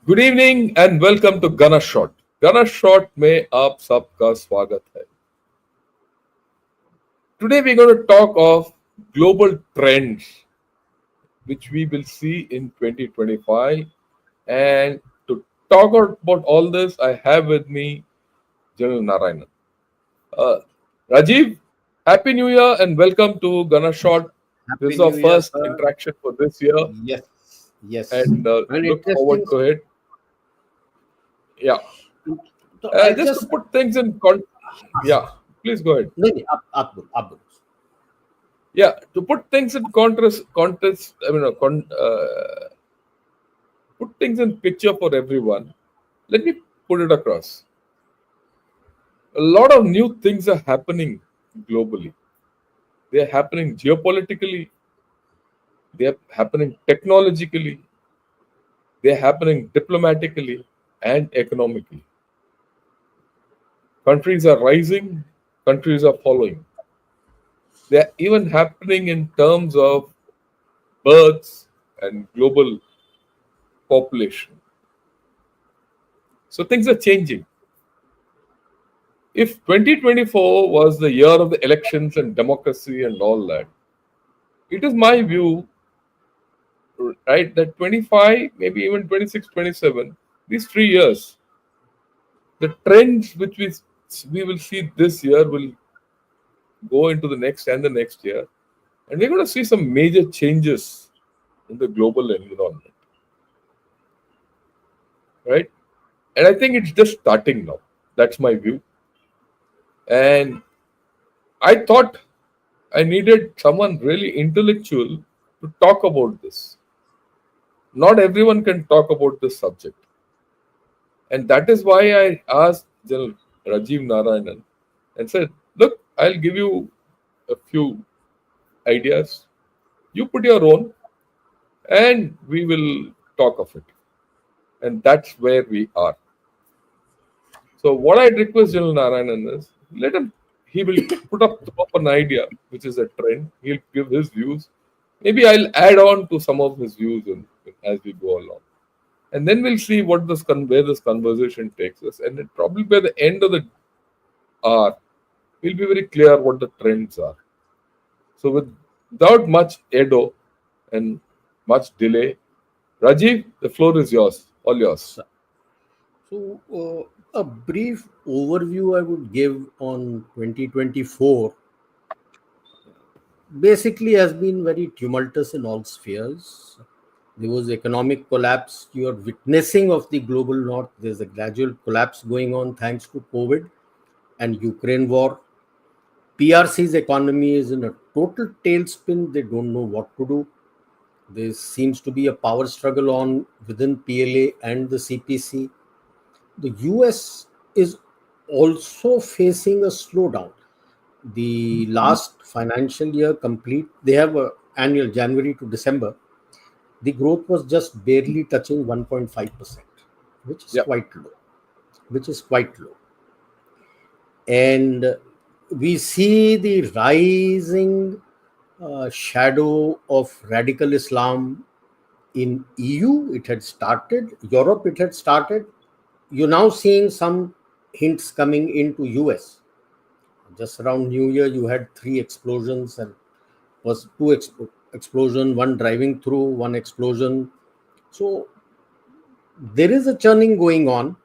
Good evening and welcome to Gana shot. Gana shot में आप सबका स्वागत है। Today we're going to talk of global trends which we will see in 2025. And to talk about all this, I have with me General Narayanan. Uh, Rajiv, Happy New Year and welcome to Gana Shot. This Happy is our New Year, first sir. interaction for this year, Yes, yes. and An look forward interesting. to it. Yeah, So I just to just put things in yeah, please go ahead. नहीं नहीं आप बोलो आप बोलो. Yeah, to put things in context, I mean, put things in picture for everyone. Let me put it across. A lot of new things are happening globally. They are happening geopolitically. They are happening technologically. They are happening diplomatically and economically. Countries are rising. Countries are following. They are even happening in terms of births and global population. So things are changing. If 2024 was the year of the elections and democracy and all that, it is my view, right, that 25, maybe even 26, 27, these 3 years, the trends which we will see this year will go into the next and the next year. And we're going to see some major changes in the global environment, right? And I think it's just starting now. That's my view. And I thought I needed someone really intellectual to talk about this. Not everyone can talk about this subject. And that is why I asked General Rajiv Narayanan and said, look, I'll give you a few ideas. You put your own and we will talk of it. And that's where we are. So what I'd request General Narayanan is let him he will put up an idea which is a trend. He'll give his views. Maybe I'll add on to some of his views as we go along. And then we'll see where this conversation takes us. And it probably by the end of the hour, we'll be very clear what the trends are. So without much ado and much delay, Rajiv, the floor is yours, all yours. So a brief overview I would give on 2024 basically has been very tumultuous in all spheres. There was economic collapse. You are witnessing of the global north. There's a gradual collapse going on thanks to COVID and Ukraine war. PRC's economy is in a total tailspin. They don't know what to do. There seems to be a power struggle on within PLA and the CPC. The US is also facing a slowdown. The last financial year complete, they have a annual January to December. The growth was just barely touching 1.5%, which is Yeah. quite low. Which is quite low. And we see the rising shadow of radical Islam in EU. It had started. Europe, it had started. You're now seeing some hints coming into US. Just around New Year, you had 3 explosions and was 2 explosion, one driving through, one explosion. So there is a churning going on.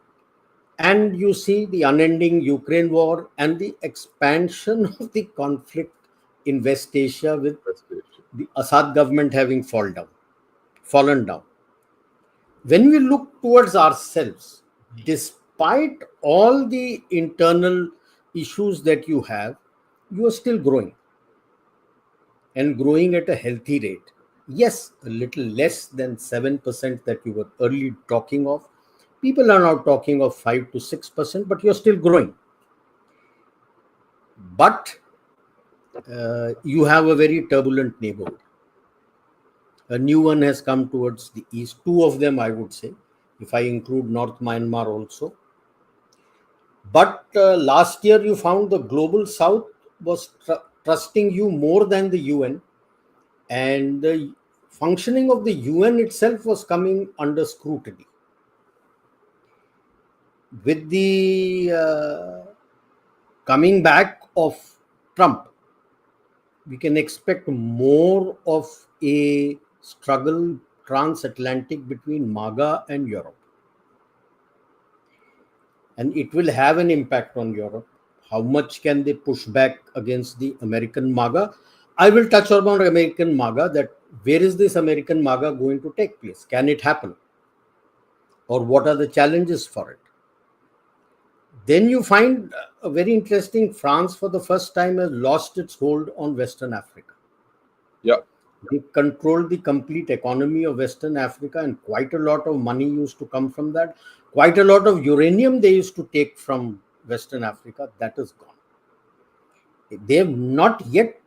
And you see the unending Ukraine war and the expansion of the conflict in West Asia with the Assad government having fallen down. When we look towards ourselves, despite all the internal issues that you have, you are still growing and growing at a healthy rate. Yes, a little less than 7% that you were early talking of. People are now talking of 5 to 6%, but you're still growing. But you have a very turbulent neighborhood. A new one has come towards the east. 2 of them, I would say, if I include North Myanmar also. But last year, you found the global south was trusting you more than the UN. And the functioning of the UN itself was coming under scrutiny. with the coming back of Trump, we can expect more of a struggle transatlantic between MAGA and Europe. And it will have an impact on Europe. How much can they push back against the American MAGA? I will touch upon American MAGA, that where is this American MAGA going to take place? Can it happen? Or what are the challenges for it? Then you find a very interesting, France for the first time has lost its hold on Western Africa. Yeah. They controlled the complete economy of Western Africa, and quite a lot of money used to come from that. Quite a lot of uranium they used to take from Western Africa. That is gone. They have not yet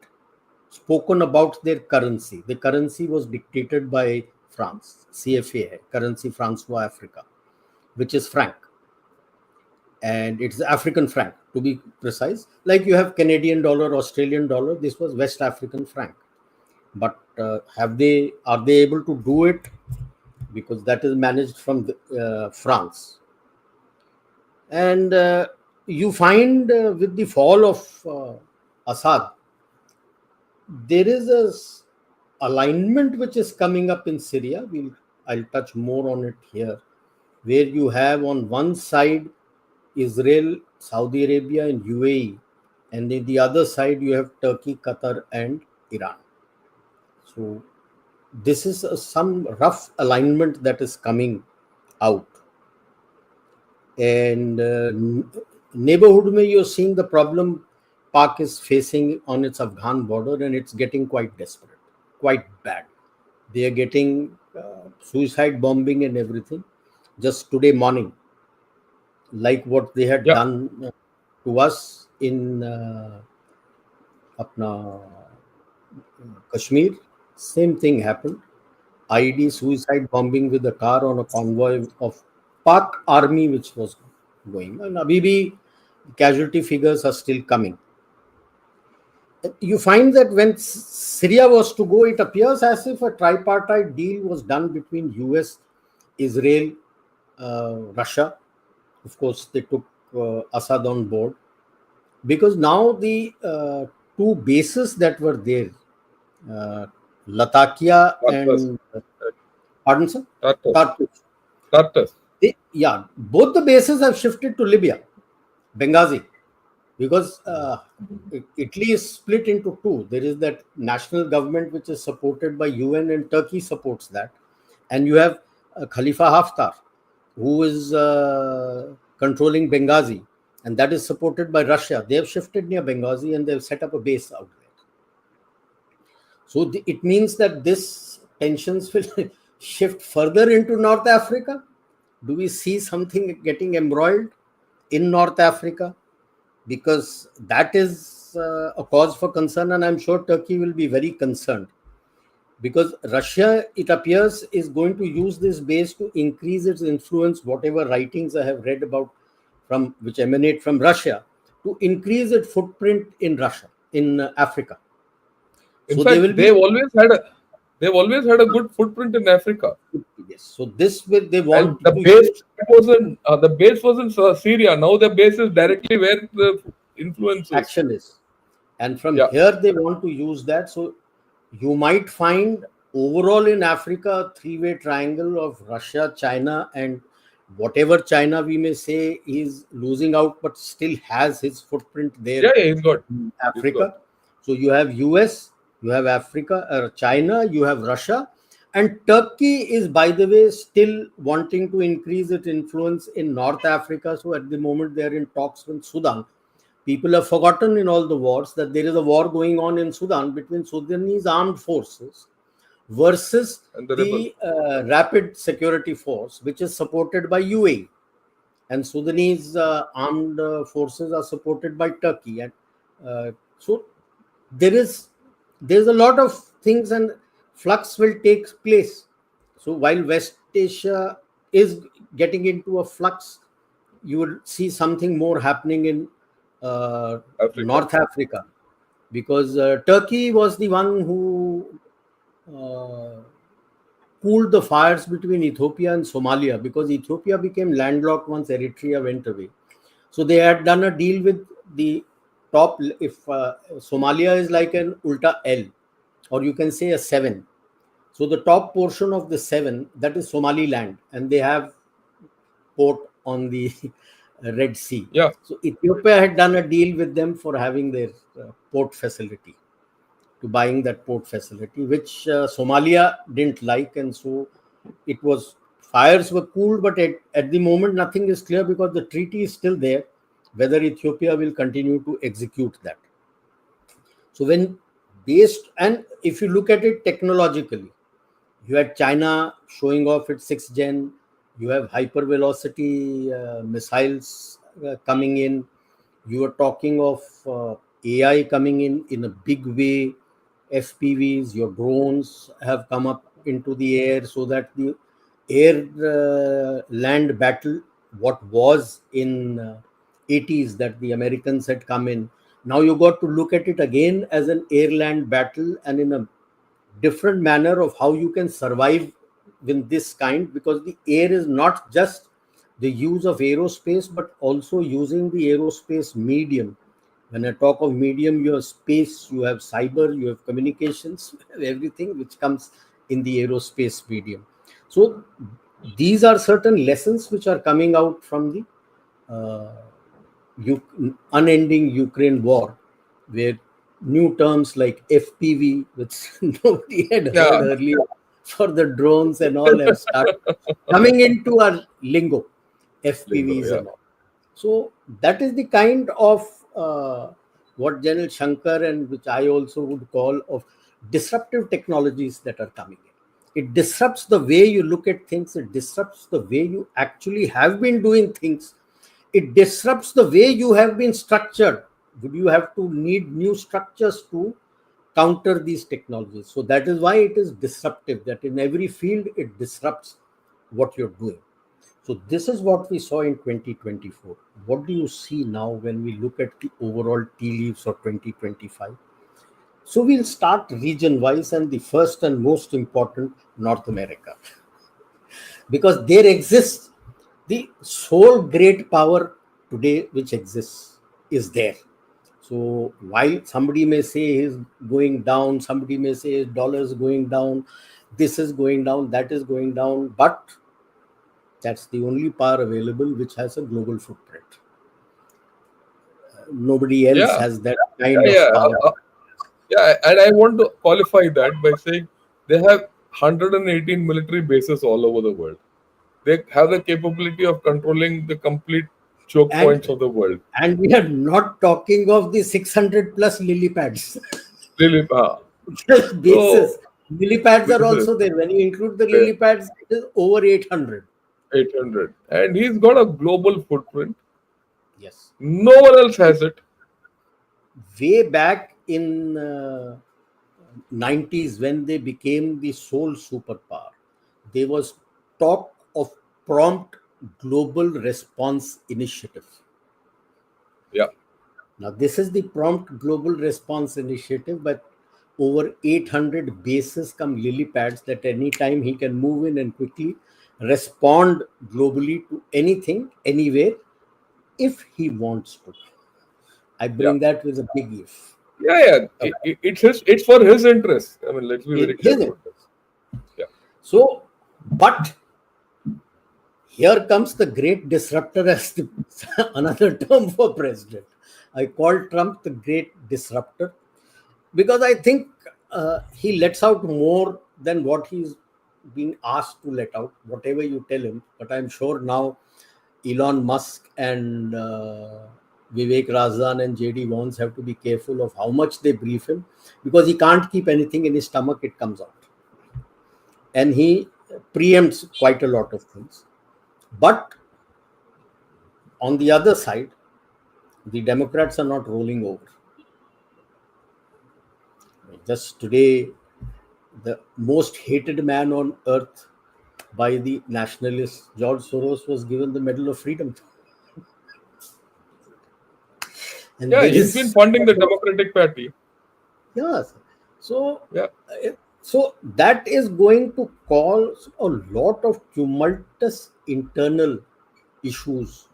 spoken about their currency. The currency was dictated by France, CFA, Currency Francois Africa, which is franc. And it's the African franc, to be precise. Like you have Canadian dollar, Australian dollar. This was West African franc. But are they able to do it? Because that is managed from France. And you find with the fall of Assad, there is a alignment which is coming up in Syria. I'll touch more on it here, where you have on one side Israel, Saudi Arabia, and UAE, and in the other side you have Turkey, Qatar, and Iran. So this is some rough alignment that is coming out. And neighborhood mein you're seeing the problem Pak is facing on its Afghan border, and it's getting quite desperate, quite bad. They are getting suicide bombing and everything. Just today morning, like what they had Yeah. done to us in Kashmir, same thing happened. IED suicide bombing with a car on a convoy of Pak army which was going. And abhi bhi casualty figures are still coming. You find that when Syria was to go, it appears as if a tripartite deal was done between US, Israel, Russia. Of course, they took Assad on board, because now the two bases that were there, Latakia Tartus. and pardon sir, Tartus. Tartus. Tartus. Yeah, both the bases have shifted to Libya, Benghazi, because Italy is split into two. There is that national government which is supported by UN, and Turkey supports that, and you have Khalifa Haftar, who is controlling Benghazi, and that is supported by Russia. They have shifted near Benghazi and they have set up a base out there. So it means that this tensions will shift further into North Africa. Do we see something getting embroiled in North Africa? Because that is a cause for concern, and I'm sure Turkey will be very concerned. Because Russia, it appears, is going to use this base to increase its influence, whatever writings I have read about which emanate from Russia, to increase its footprint in Russia, in Africa. In fact, they've always had a good footprint in Africa. Yes. So this will they want And the base was in Syria. Now the base is directly where the influence is. Action is, and from here they want to use that. So you might find overall in Africa a three-way triangle of Russia, China, and whatever China we may say is losing out, but still has his footprint there. Yeah, he's got in Africa. So you have US, you have Africa, China, you have Russia, and Turkey is, by the way, still wanting to increase its influence in North Africa. So at the moment they are in talks with Sudan. People have forgotten in all the wars that there is a war going on in Sudan between Sudanese armed forces versus the Rapid Security Force, which is supported by UAE. And Sudanese armed forces are supported by Turkey. And so there's a lot of things, and flux will take place. So while West Asia is getting into a flux, you will see something more happening in North Africa, because Turkey was the one who cooled the fires between Ethiopia and Somalia, because Ethiopia became landlocked once Eritrea went away. So they had done a deal with the top. If Somalia is like an ulta L, or you can say a 7. So the top portion of the 7, that is Somaliland, and they have port on the Red Sea. Yeah, So Ethiopia had done a deal with them for having their port facility, to buying that port facility, which Somalia didn't like, and so it was, fires were cooled, but at the moment nothing is clear, because the treaty is still there, whether Ethiopia will continue to execute that. So when based, and if you look at it technologically, you had China showing off its 6th gen, you have hypervelocity missiles coming in, you are talking of AI coming in a big way, FPVs, your drones have come up into the air, so that the air land battle, what was in 80s, that the Americans had come in, now you got to look at it again as an air land battle, and in a different manner of how you can survive with this kind, because the air is not just the use of aerospace, but also using the aerospace medium. When I talk of medium, you have space, you have cyber, you have communications, you have everything which comes in the aerospace medium. So these are certain lessons which are coming out from the uh, unending Ukraine war, where new terms like FPV, which nobody had heard yeah, earlier, for the drones and all, have started coming into our lingo, lingo. FPVs Yeah, and all. So that is the kind of what General Shankar, and which I also would call, of disruptive technologies that are coming in. It disrupts the way you look at things. It disrupts the way you actually have been doing things. It disrupts the way you have been structured. Would you have to need new structures to counter these technologies? So that is why it is disruptive, that in every field it disrupts what you're doing. So this is what we saw in 2024. What do you see now when we look at the overall tea leaves of 2025? So we'll start region wise, and the first and most important, North America, because there exists the sole great power today which exists is there. So while somebody may say is going down, somebody may say dollar is going down, this is going down, that is going down, but that's the only power available which has a global footprint. Nobody else yeah, has that yeah, kind yeah. of power. Yeah, and I want to qualify that by saying they have 118 military bases all over the world. They have the capability of controlling the complete choke points And of the world. and we are not talking of the 600 plus lily pads. Really, so Bases. Lily pads are bases also there. When you include the there, lily pads, it is over 800. 800, and he's got a global footprint. Yes. No one else has it. Way back in 90s, when they became the sole superpower, there was talk of prompt global response initiative. Yeah, Now, this is the prompt global response initiative, but over 800 bases come lily pads, that anytime he can move in and quickly respond globally to anything, anywhere, if he wants to. I yeah, bring that with a big if. yeah, yeah. It's his. It's for his interest. I mean, let's be In very clear his about this. interest. Yeah, So, but here comes the great disruptor, as the, another term for president. I call Trump the great disruptor, because I think he lets out more than what he's being asked to let out, whatever you tell him. But I'm sure now Elon Musk and Vivek Razan and JD Vance have to be careful of how much they brief him, because he can't keep anything in his stomach, it comes out. And he preempts quite a lot of things. But on the other side, the Democrats are not rolling over. Just today, the most hated man on earth by the nationalists, George Soros, was given the Medal of Freedom. And yeah. there He's been is, funding the Democratic Party. yes. So Yeah, So that is going to cause a lot of tumultuous internal issues.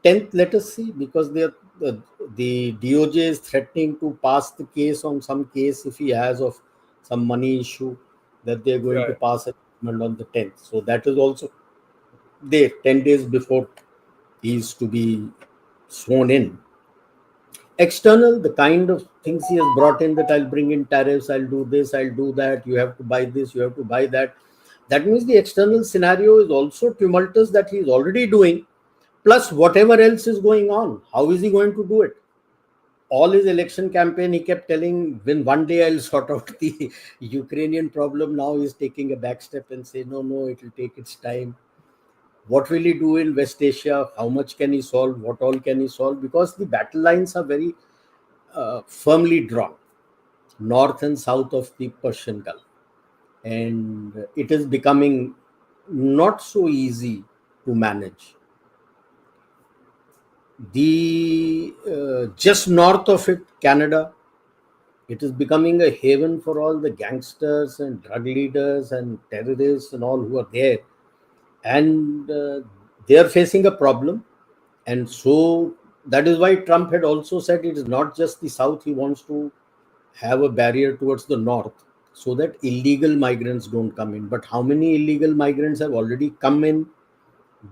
10th, let us see, because the DOJ is threatening to pass the case on some case if he has of some money issue, that they're going Yeah. to pass a judgment on the 10th. So that is also there 10 days before he is to be sworn in. External, the kind of things he has brought in, that I'll bring in tariffs, I'll do this, I'll do that, you have to buy this, you have to buy that. That means the external scenario is also tumultuous, that he is already doing, plus whatever else is going on. How is he going to do it? All his election campaign, he kept telling, when one day I'll sort out the Ukrainian problem. Now he's taking a back step and say, no, no, it will take its time. What will he do in West Asia? How much can he solve? What all can he solve? Because the battle lines are very firmly drawn, north and south of the Persian Gulf. And it is becoming not so easy to manage. The just north of it, Canada, it is becoming a haven for all the gangsters and drug leaders and terrorists and all who are there. And they are facing a problem. And so that is why Trump had also said it is not just the south, he wants to have a barrier towards the north so that illegal migrants don't come in. But how many illegal migrants have already come in?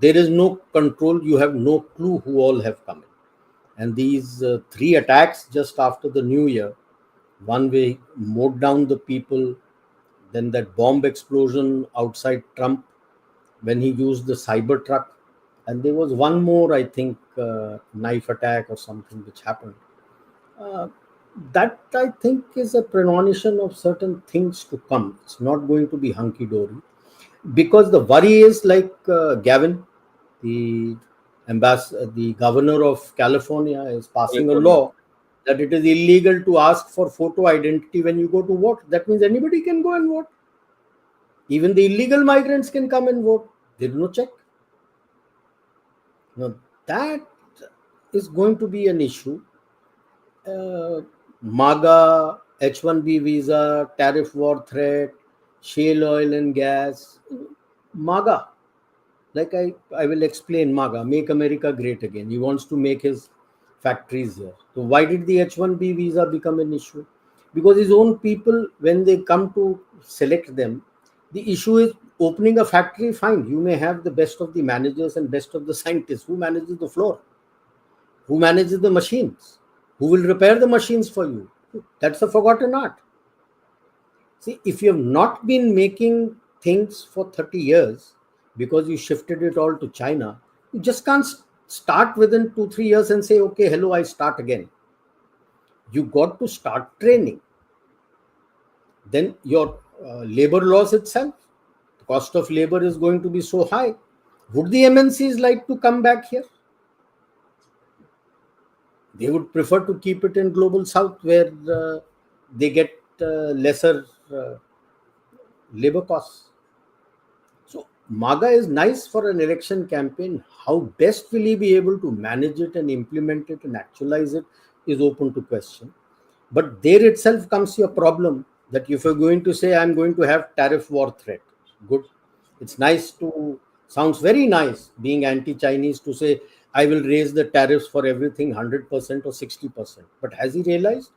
There is no control. You have no clue who all have come in. And these three attacks just after the new year, one way mowed down the people, then that bomb explosion outside Trump when he used the cyber truck, and there was one more, I think, knife attack or something which happened. Uh, that I think is a premonition of certain things to come. It's not going to be hunky dory, because the worry is like Gavin, the the governor of California, is passing a California. law that it is illegal to ask for photo identity when you go to vote. That means anybody can go and vote. Even the illegal migrants can come and vote. There is no check. Now that is going to be an issue. MAGA, H1B visa, tariff war threat, shale oil and gas. MAGA, like I will explain MAGA, Make America Great Again. He wants to make his factories here. So why did the H1B visa become an issue? Because his own people, when they come to select them, the issue is opening a factory, fine. You may have the best of the managers and best of the scientists. Who manages the floor? Who manages the machines? Who will repair the machines for you? That's a forgotten art. See, if you have not been making things for 30 years because you shifted it all to China, you just can't start within 2, 3 years and say, okay, hello, I start again. You got to start training. Then your labor laws itself, the cost of labor is going to be so high. Would the MNCs like to come back here? They would prefer to keep it in global south, where they get lesser labor costs. So MAGA is nice for an election campaign. How best will he be able to manage it and implement it and actualize it is open to question. But there itself comes your problem, that if you're going to say, I'm going to have tariff war threat, good. It's nice to, sounds very nice being anti-Chinese to say, I will raise the tariffs for everything 100% or 60%. But has he realized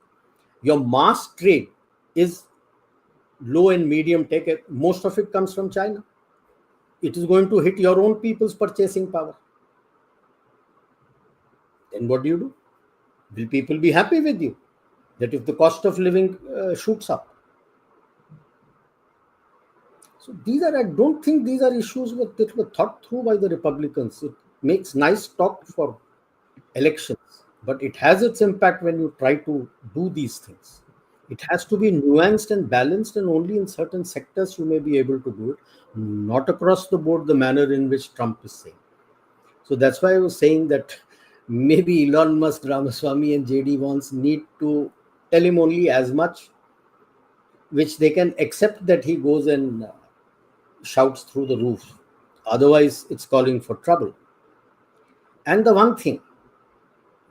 your mass trade is low and medium tech? Most of it comes from China. It is going to hit your own people's purchasing power. Then what do? Will people be happy with you? That if the cost of living shoots up? So these are, I don't think these are issues that were thought through by the Republicans. It makes nice talk for elections, but it has its impact when you try to do these things. It has to be nuanced and balanced, and only in certain sectors you may be able to do it, not across the board the manner in which Trump is saying. So that's why I was saying that maybe Elon Musk, Ramaswamy, and JD Vance need to tell him only as much which they can accept, that he goes and shouts through the roof. Otherwise, it's calling for trouble. And the one thing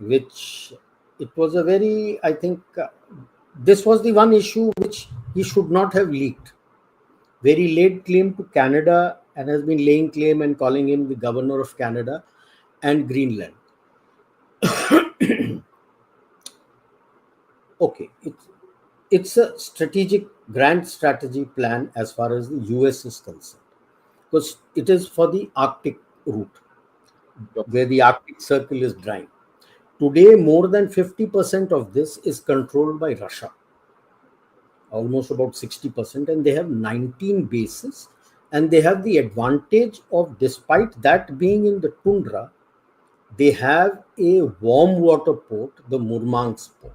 which, it was a very, I think, this was the one issue which he should not have leaked. Very late claim to Canada and has been laying claim and calling him the governor of Canada and Greenland. Okay, it's a strategic grand strategy plan as far as the US is concerned, because it is for the Arctic route Yep. where the Arctic Circle is drying. Today, more than 50% of this is controlled by Russia, almost about 60%, and they have 19 bases. And they have the advantage of, despite that being in the tundra, they have a warm water port, the Murmansk port.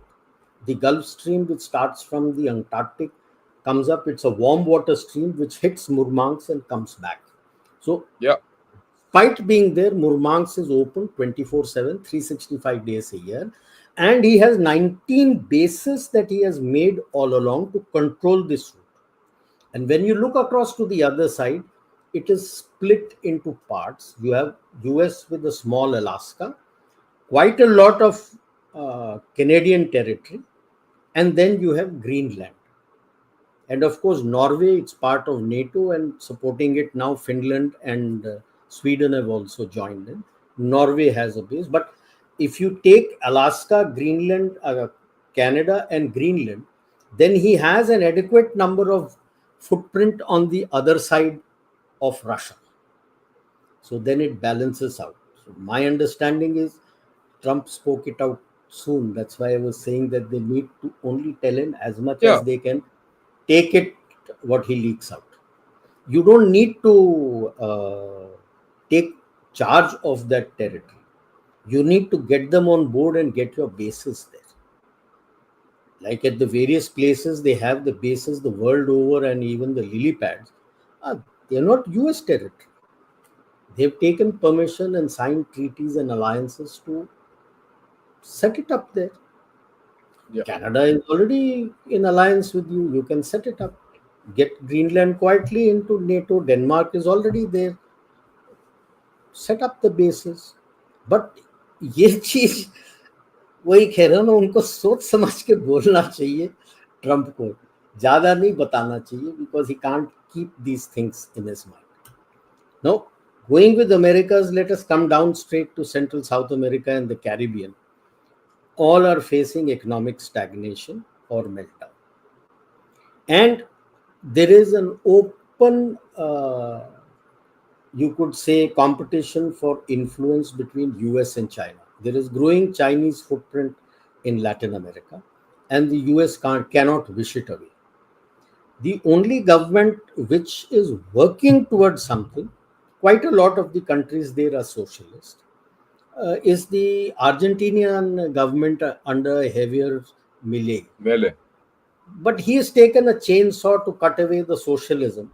The Gulf Stream, which starts from the Antarctic, comes up. It's a warm water stream which hits Murmansk and comes back. So, Yeah. despite being there, Murmansk is open 24/7, 365 days a year. And he has 19 bases that he has made all along to control this route. And when you look across to the other side, it is split into parts. You have US with a small Alaska, quite a lot of Canadian territory, and then you have Greenland. And of course, Norway, it's part of NATO, and supporting it now, Finland and Sweden have also joined in. Norway has a base. But if you take Alaska, Greenland, Canada, and Greenland, then he has an adequate number of footprint on the other side of Russia. So then it balances out. So my understanding is Trump spoke it out soon. That's why I was saying that they need to only tell him as much Yeah. as they can, take it what he leaks out. You don't need to take charge of that territory. You need to get them on board and get your bases there. Like at the various places, they have the bases the world over, and even the lily pads. They're not US territory. They've taken permission and signed treaties and alliances to set it up there. Yeah. Canada is already in alliance with you. You can set it up. Get Greenland quietly into NATO. Denmark is already there. Set up the bases. But ये चीज वही कह रहा हूँ ना, उनको सोच समझ के बोलना चाहिए ट्रम्प को, ज्यादा नहीं बताना चाहिए, because he can't keep these things in his mind. Now, going with Americas, let us come down straight to Central South America and the Caribbean. All are facing economic stagnation or meltdown. And there is an open, you could say, competition for influence between US and China. There is growing Chinese footprint in Latin America, and the US cannot wish it away. The only government which is working towards something, quite a lot of the countries there are socialist, is the Argentinian government under Javier Milei. Melee. But he has taken a chainsaw to cut away the socialism.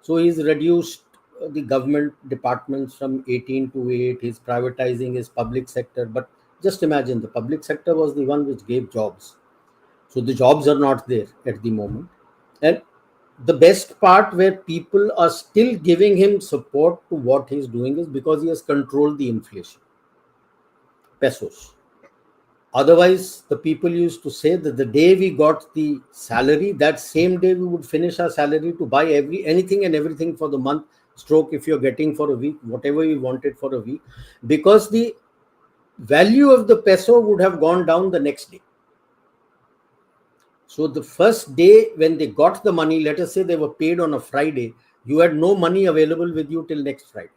So he's reduced the government departments from 18 to 8. He's privatizing his public sector. But just imagine, the public sector was the one which gave jobs. So the jobs are not there at the moment. And the best part where people are still giving him support to what he's doing is because he has controlled the inflation. Pesos. Otherwise, the people used to say that the day we got the salary, that same day we would finish our salary to buy anything and everything for the month, stroke if you're getting for a week, whatever you wanted for a week, because the value of the peso would have gone down the next day. So the first day when they got the money, let us say they were paid on a Friday, you had no money available with you till next Friday.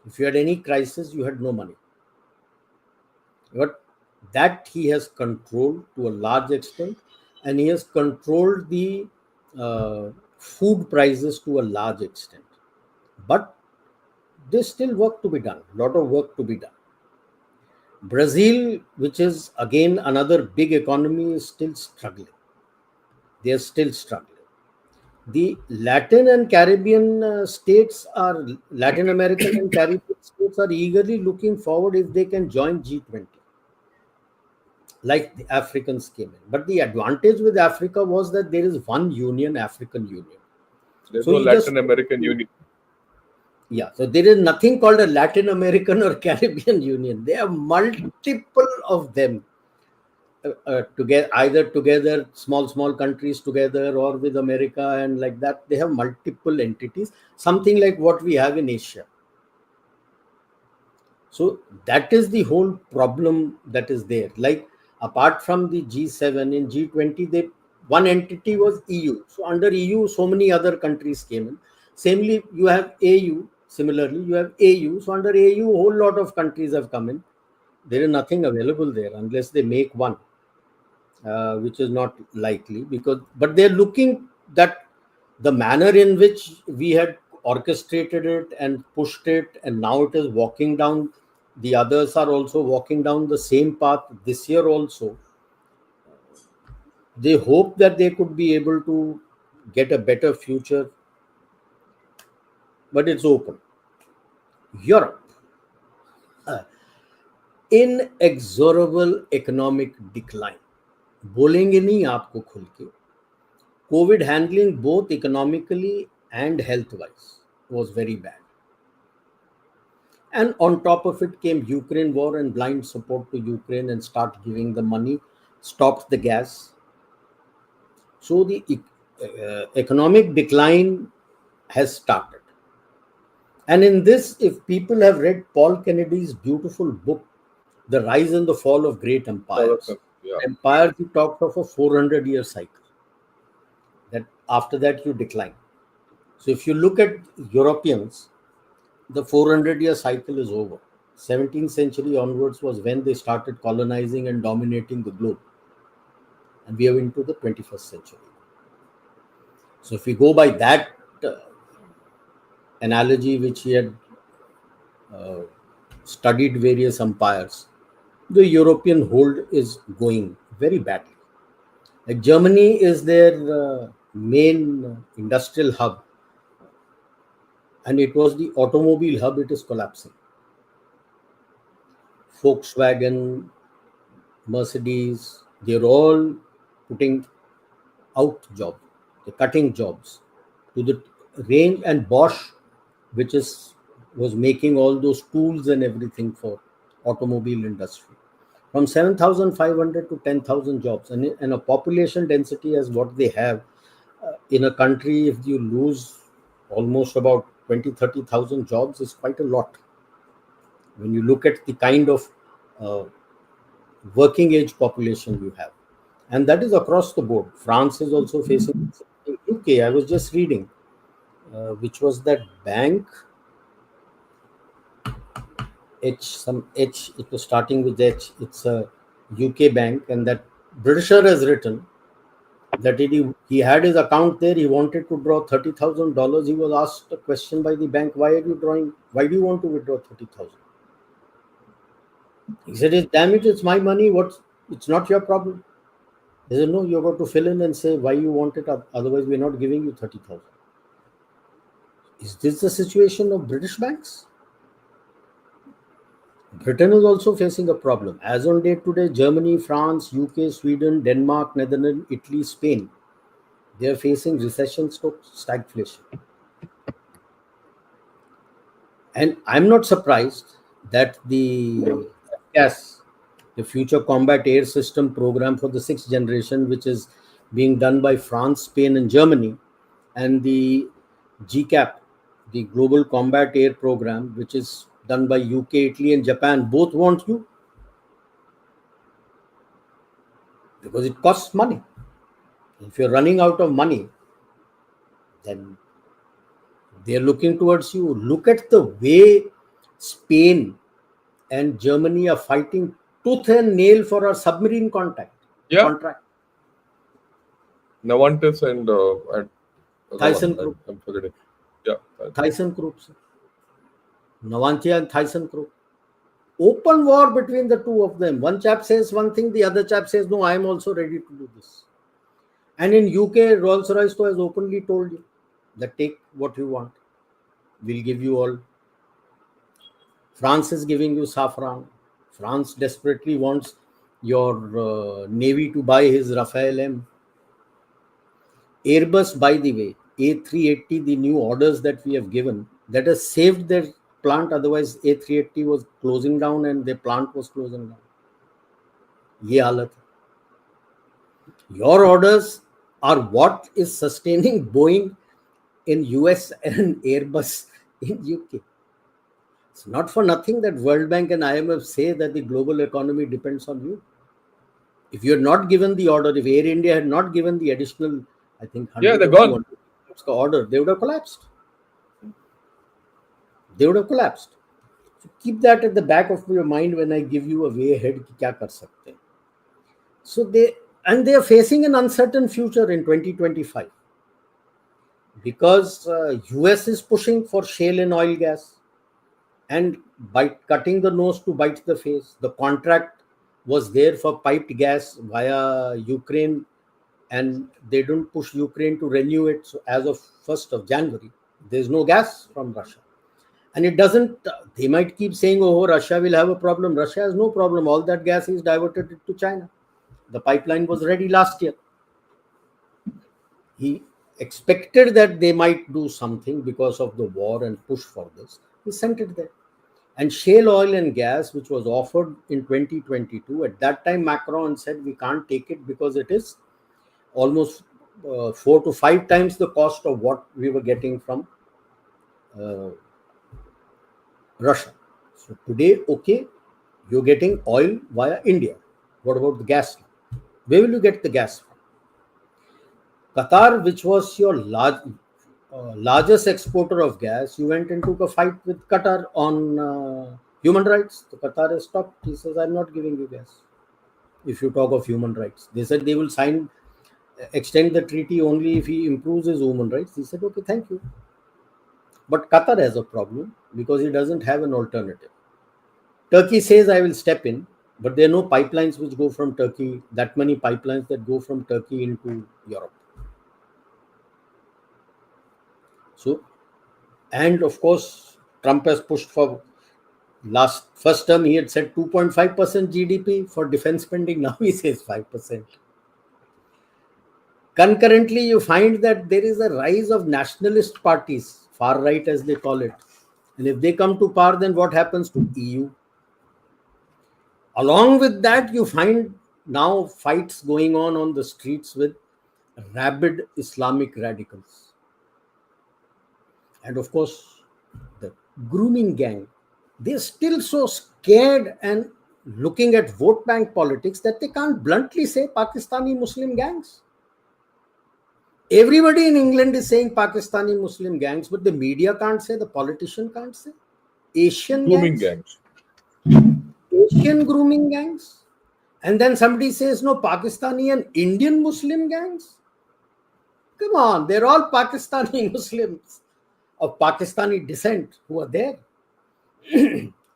If you had any crisis, you had no money. But that he has controlled to a large extent, and he has controlled the food prices to a large extent. But there's still work to be done, a lot of work to be done. Brazil, which is again another big economy, is still struggling. They are still struggling. The Latin and Caribbean states are, Latin American and Caribbean states are eagerly looking forward if they can join G20. Like the Africans came in. But the advantage with Africa was that there is one union, African Union. There's So no you just, Latin American Union. yeah, so there is nothing called a Latin American or Caribbean Union. There are multiple of them. together, either together, small countries together, or with America, and like that. They have multiple entities, something like what we have in Asia. So that is the whole problem that is there. Like, apart from the G7, in G20, they one entity was EU. So under EU, so many other countries came in. Samely, you have AU. Similarly, you have AU. So under AU, a whole lot of countries have come in. There is nothing available there unless they make one, which is not likely, because but they're looking that the manner in which we had orchestrated it and pushed it, and now it is walking down, the others are also walking down the same path this year also. They hope that they could be able to get a better future, but it's open. Europe, inexorable economic decline. बोलेंगे नहीं आपको खुल के. COVID handling, both economically and health wise, was very bad. And on top of it came Ukraine war and blind support to Ukraine, and start giving the money, stopped the gas. So the economic decline has started. And in this, if people have read Paul Kennedy's beautiful book, The Rise and the Fall of Great Empires, Yeah. empires, he talks of a 400-year cycle, that after that you decline. So if you look at Europeans, the 400-year cycle is over. 17th century onwards was when they started colonizing and dominating the globe. And we are into the 21st century. So if we go by that analogy, which he had uh, studied various empires, the European hold is going very badly. Like Germany is their main industrial hub, and it was the automobile hub. It is collapsing. Volkswagen, Mercedes, they're all putting out jobs, they're cutting jobs to the range, and Bosch, which is was making all those tools and everything for automobile industry, from 7,500 to 10,000 jobs, and a population density as what they have in a country, if you lose almost about 20-30,000 jobs, is quite a lot when you look at the kind of uh, working age population you have. And that is across the board. France is also facing UK. I was just reading, which was that bank H, some H, it was starting with H. It's a UK bank, and that Britisher has written that he had his account there. He wanted to draw $30,000. He was asked a question by the bank, "Why are you drawing? Why do you want to withdraw 30,000?" He said, "Damn it, it's my money. It's not your problem." He said, "No, you've got to fill in and say why you want it. Otherwise, we're not giving you 30,000." Is this the situation of British banks? Britain is also facing a problem. As on date today, Germany, France, UK, Sweden, Denmark, Netherlands, Italy, Spain, they are facing recession, stagflation. And I'm not surprised that the FCAS, the Future Combat Air System program for the sixth generation, which is being done by France, Spain, and Germany, and the GCAP, the Global Combat Air Program, which is done by UK, Italy, and Japan, both want you, because it costs money. If you're running out of money, then they're looking towards you. Look at the way Spain and Germany are fighting tooth and nail for our submarine Yeah. contract. Navantis and other one. Thyssen Group, I'm forgetting. Yeah. Thyssen Group, sir. Navantia and Thyssen Group. Open war between the two of them. One chap says one thing, the other chap says, "No, I am also ready to do this." And in UK, Rolls-Royce has openly told you that take what you want. We'll give you all. France is giving you Safran. France desperately wants your Navy to buy his Rafale M. Airbus, by the way, A380, the new orders that we have given, that has saved their plant. Otherwise, A380 was closing down and their plant was closing down. ये हालत है. Your orders are what is sustaining Boeing in US and Airbus in UK. It's not for nothing that World Bank and IMF say that the global economy depends on you. If you had not given the order, if Air India had not given the additional, I think Yeah, 100 they're or gone. 200 order, they would have collapsed. They would have collapsed. So keep that at the back of your mind when I give you a way ahead. कि क्या कर सकते हैं. So they are facing an uncertain future in 2025 because US is pushing for shale and oil gas, and by cutting the nose to bite the face. The contract was there for piped gas via Ukraine, and they don't push Ukraine to renew it. So as of 1st of January, there's no gas from Russia. And it doesn't, they might keep saying, oh, Russia will have a problem. Russia has no problem. All that gas is diverted to China. The pipeline was ready last year. He expected that they might do something because of the war and push for this. He sent it there. And shale oil and gas, which was offered in 2022, at that time Macron said we can't take it because it is almost 4 to 5 times the cost of what we were getting from uh, Russia. So today, okay, you're getting oil via India. What about the gas? Where will you get the gas from? Qatar, which was your largest exporter of gas, you went and took a fight with Qatar on human rights. So Qatar has stopped. He says, I'm not giving you gas. If you talk of human rights, they said they will extend the treaty only if he improves his human rights. He said, okay, thank you. But Qatar has a problem because he doesn't have an alternative. Turkey says, I will step in, but there are no pipelines which go from Turkey, that many pipelines that go from Turkey into Europe. So, and of course, Trump has pushed for first term, he had said 2.5% GDP for defense spending. Now he says 5%. Concurrently, you find that there is a rise of nationalist parties, far right as they call it. And if they come to power, then what happens to EU? Along with that, you find now fights going on the streets with rabid Islamic radicals. And of course, the grooming gang. They're still so scared and looking at vote bank politics that they can't bluntly say Pakistani Muslim gangs. Everybody in England is saying Pakistani Muslim gangs, but the media can't say, the politician can't say. Asian Grooming gangs, gangs. Asian grooming gangs. And then somebody says, no, Pakistani and Indian Muslim gangs. Come on, they're all Pakistani Muslims of Pakistani descent who are there.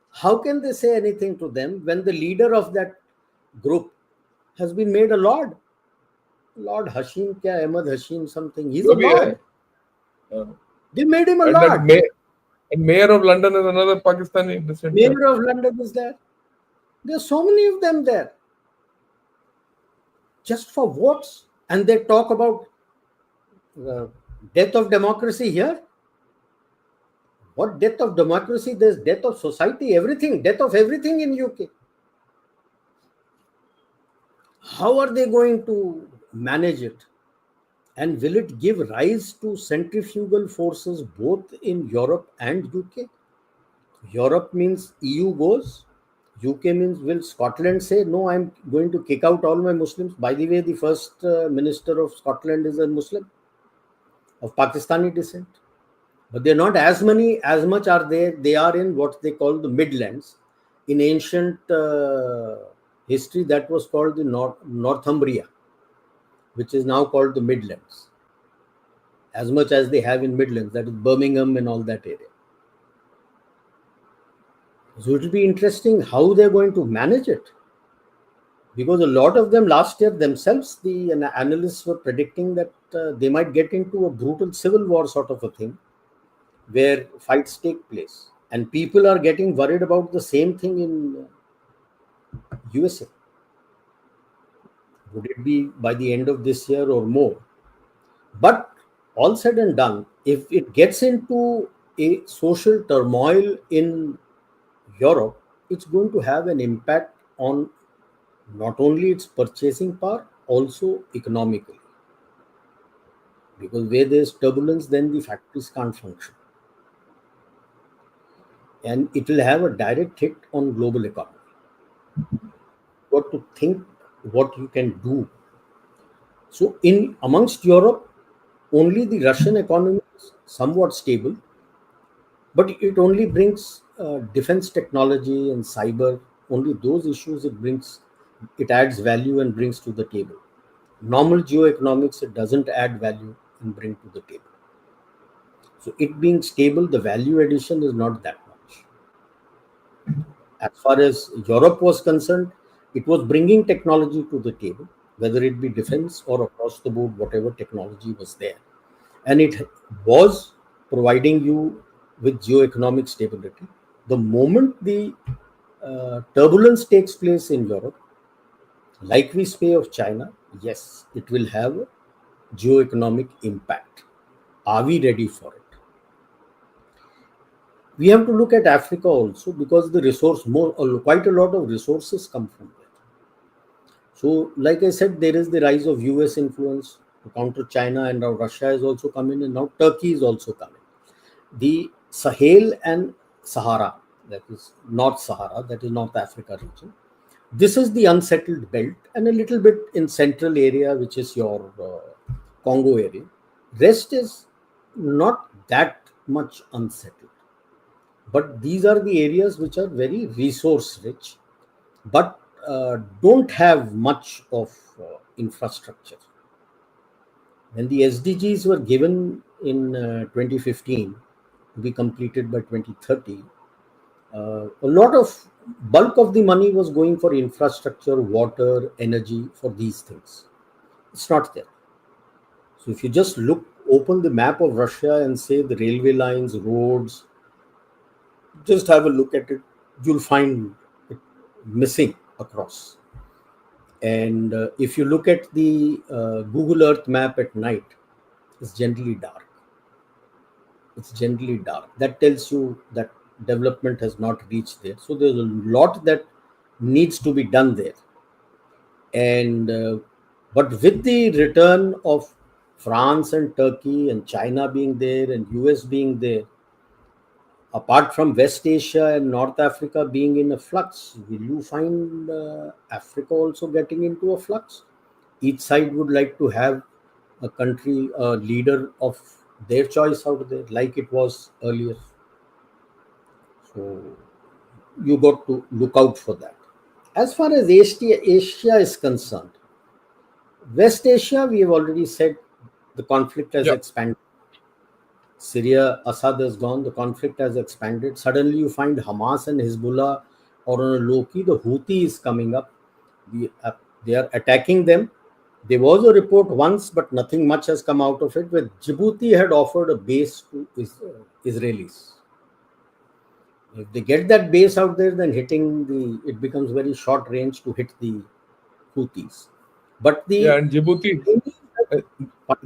How can they say anything to them when the leader of that group has been made a lord? Lord Hashim, kya Ahmad Hashim something. He's a जो भी है, lord. They made him a and that lord. mayor of London is another Pakistani descent. Mayor of London is there. There are so many of them there. Just for votes. And they talk about death of democracy here. What death of democracy? There's death of society, everything, death of everything in UK. How are they going to manage it? And will it give rise to centrifugal forces both in Europe and UK? Europe means EU goes. UK means will Scotland say, no, I'm going to kick out all my Muslims? By the way, the first minister of Scotland is a Muslim of Pakistani descent. But they're not as much are they are in what they call the Midlands. In ancient history, that was called the Northumbria, which is now called the Midlands. As much as they have in Midlands, that is Birmingham and all that area. So it will be interesting how they're going to manage it. Because a lot of them last year themselves, the analysts were predicting that they might get into a brutal civil war sort of a thing, where fights take place. And people are getting worried about the same thing in USA. Would it be by the end of this year or more? But all said and done, if it gets into a social turmoil in Europe, it's going to have an impact on not only its purchasing power, also economically, because where there's turbulence, then the factories can't function, and it will have a direct hit on global economy. Got to think what you can do. So, in amongst Europe, only the Russian economy is somewhat stable, but it only brings defense technology and cyber. Only those issues it brings, it adds value and brings to the table. Normal geoeconomics, it doesn't add value and bring to the table. So, it being stable, the value addition is not that much. As far as Europe was concerned, it was bringing technology to the table, whether it be defense or across the board, whatever technology was there. And it was providing you with geoeconomic stability. The moment the turbulence takes place in Europe, like we say of China, yes, it will have a geoeconomic impact. Are we ready for it? We have to look at Africa also, because the resource, quite a lot of resources come from there. So, like I said, there is the rise of US influence to counter China, and now Russia is also coming, and now Turkey is also coming. The Sahel and Sahara, that is North Sahara, that is North Africa region. This is the unsettled belt, and a little bit in central area, which is your Congo area. Rest is not that much unsettled. But these are the areas which are very resource rich, but don't have much of infrastructure. When the SDGs were given in 2015 to be completed by 2030, a lot of bulk of the money was going for infrastructure, water, energy, for these things. It's not there. So if you just open the map of Russia and say the railway lines, roads, just have a look at it, you'll find it missing across. And if you look at the Google Earth map at night, it's generally dark. It's generally dark. That tells you that development has not reached there. So there's a lot that needs to be done there. And but with the return of France and Turkey and China being there and US being there, apart from West Asia and North Africa being in a flux, will you find Africa also getting into a flux? Each side would like to have a country, a leader of their choice out there, like it was earlier. So you got to look out for that. As far as Asia is concerned, West Asia, we have already said the conflict has Yeah. expanded. Syria, Assad is gone, the conflict has expanded. Suddenly you find Hamas and Hezbollah, or on a low key, the Houthi is coming up. They are attacking them. There was a report once, but nothing much has come out of it, where Djibouti had offered a base to Israelis. If they get that base out there, then it becomes very short range to hit the Houthis. But Yeah, the and uh,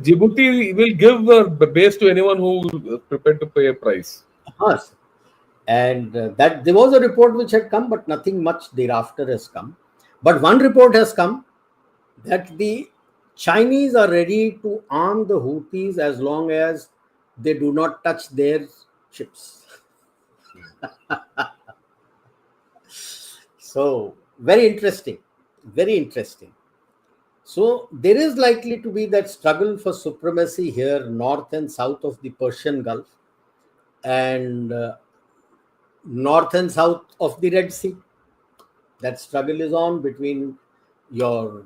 Djibouti will give a base to anyone who is prepared to pay a price. Hamas, and that there was a report which had come, but nothing much thereafter has come. But one report has come that the Chinese are ready to arm the Houthis as long as they do not touch their ships. So very interesting, very interesting. So there is likely to be that struggle for supremacy here, north and south of the Persian Gulf, and north and south of the Red Sea. That struggle is on between your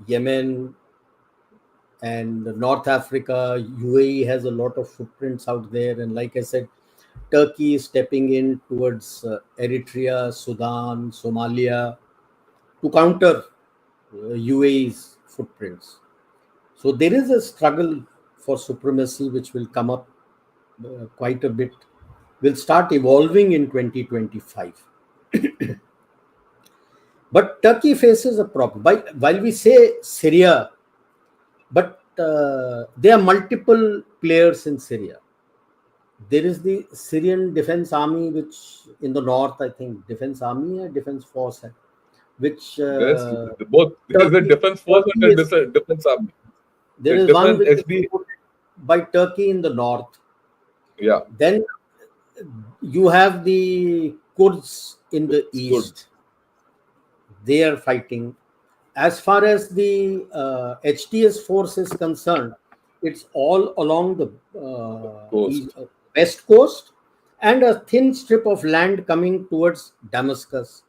Yemen and North Africa. UAE has a lot of footprints out there, and like I said, Turkey is stepping in towards Eritrea, Sudan, Somalia to counter UAE's footprints. So there is a struggle for supremacy which will come up quite a bit, will start evolving in 2025. But Turkey faces a problem. While we say Syria, but there are multiple players in Syria. There is the Syrian Defense Army, which in the north, I think, Defense Army or Defense Force. which There's both. There's a Turkey, defense force Turkey and is, a defense army. there The is one defense which is SD. supported by Turkey in the north. Yeah, Then you have the Kurds in the it's good. east. They are fighting. As far as the HTS force is concerned, it's all along the Coast. west coast and a thin strip of land coming towards Damascus.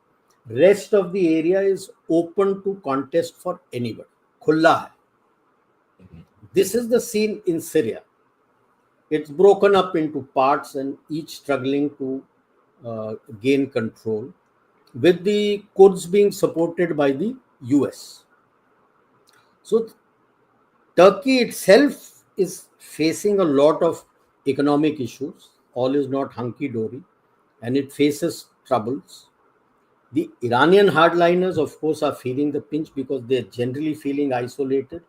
Rest of the area is open to contest for anybody. Khulla hai. This is the scene in Syria. It's broken up into parts and each struggling to gain control, with the Kurds being supported by the US. So Turkey itself is facing a lot of economic issues. All is not hunky dory, and it faces troubles. The Iranian hardliners, of course, are feeling the pinch because they're generally feeling isolated,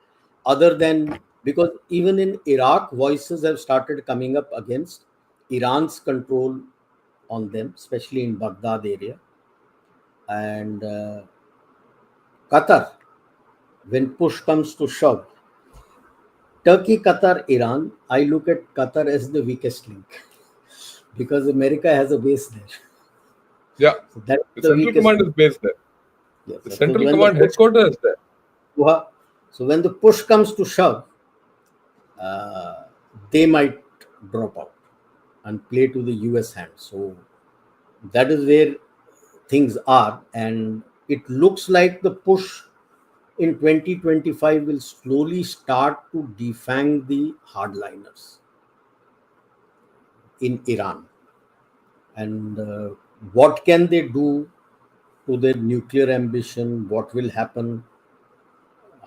other than because even in Iraq, voices have started coming up against Iran's control on them, especially in Baghdad area. And Qatar, when push comes to shove, Turkey, Qatar, Iran, I look at Qatar as the weakest link because America has a base there. Yeah, So that's the the central weakest command link. is based there. Yes, The sir. So central when the command headquarters is there. so when the push comes to shove, uh, they might drop out and play to the US hand. So that is where things are, and it looks like the push in 2025 will slowly start to defang the hardliners in Iran. And what can they do to their nuclear ambition? What will happen?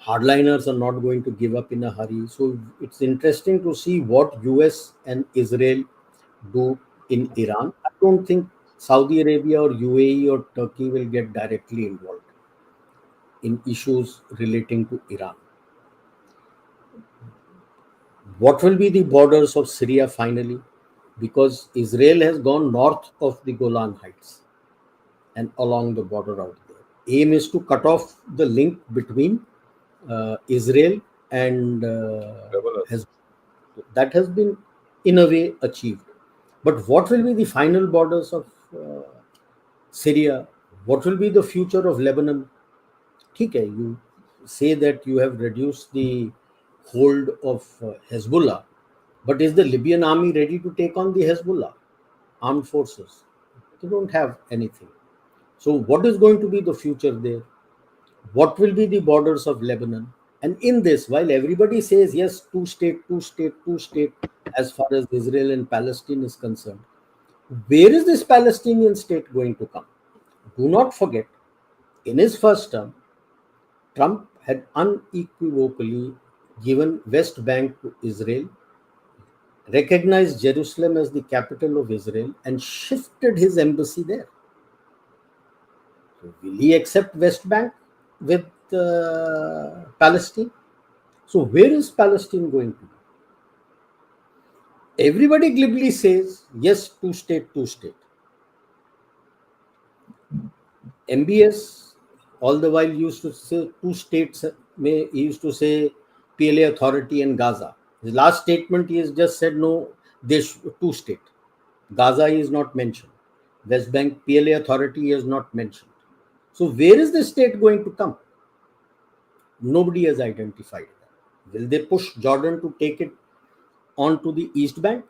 Hardliners are not going to give up in a hurry. So it's interesting to see what US and Israel do in Iran. I don't think Saudi Arabia or UAE or Turkey will get directly involved in issues relating to Iran. What will be the borders of Syria finally? Because Israel has gone north of the Golan Heights and along the border out there. Aim is to cut off the link between Israel and Lebanon. has that has been in a way achieved. But what will be the final borders of Syria? What will be the future of Lebanon? Okay, you say that you have reduced the hold of Hezbollah, but is the Libyan army ready to take on the Hezbollah armed forces? They don't have anything. So, what is going to be the future there? What will be the borders of Lebanon? And in this, while everybody says yes, two state, two state, two state, as far as Israel and Palestine is concerned, where is this Palestinian state going to come? Do not forget, in his first term, Trump had unequivocally given West Bank to Israel, recognized Jerusalem as the capital of Israel, and shifted his embassy there. So will he accept West Bank with Palestine? So where is Palestine going to be? Everybody glibly says yes, two state, two state. MBS all the while used to say two states. He used to say PLA Authority and Gaza. His last statement, he has just said no, there's two state. Gaza is not mentioned. West Bank PLA Authority is not mentioned. So where is the state going to come? Nobody has identified that. Will they push Jordan to take it onto the East Bank?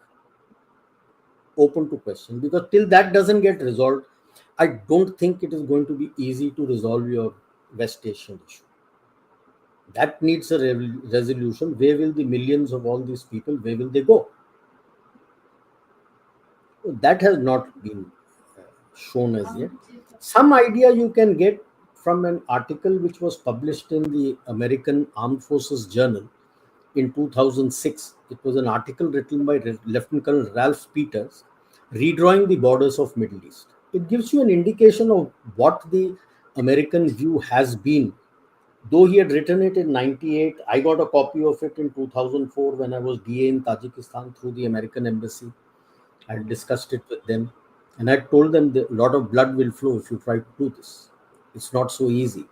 Open to question, because till that doesn't get resolved, I don't think it is going to be easy to resolve your West Asian issue. That needs a resolution. Where will the millions of all these people, where will they go? That has not been shown as yet. Some idea you can get from an article which was published in the American Armed Forces Journal in 2006. It was an article written by Lieutenant Colonel Ralph Peters, redrawing the borders of Middle East. It gives you an indication of what the American view has been. Though he had written it in 98, I got a copy of it in 2004 when I was DA in Tajikistan through the American embassy. I had discussed it with them, and I told them that a lot of blood will flow if you try to do this. It's not so easy.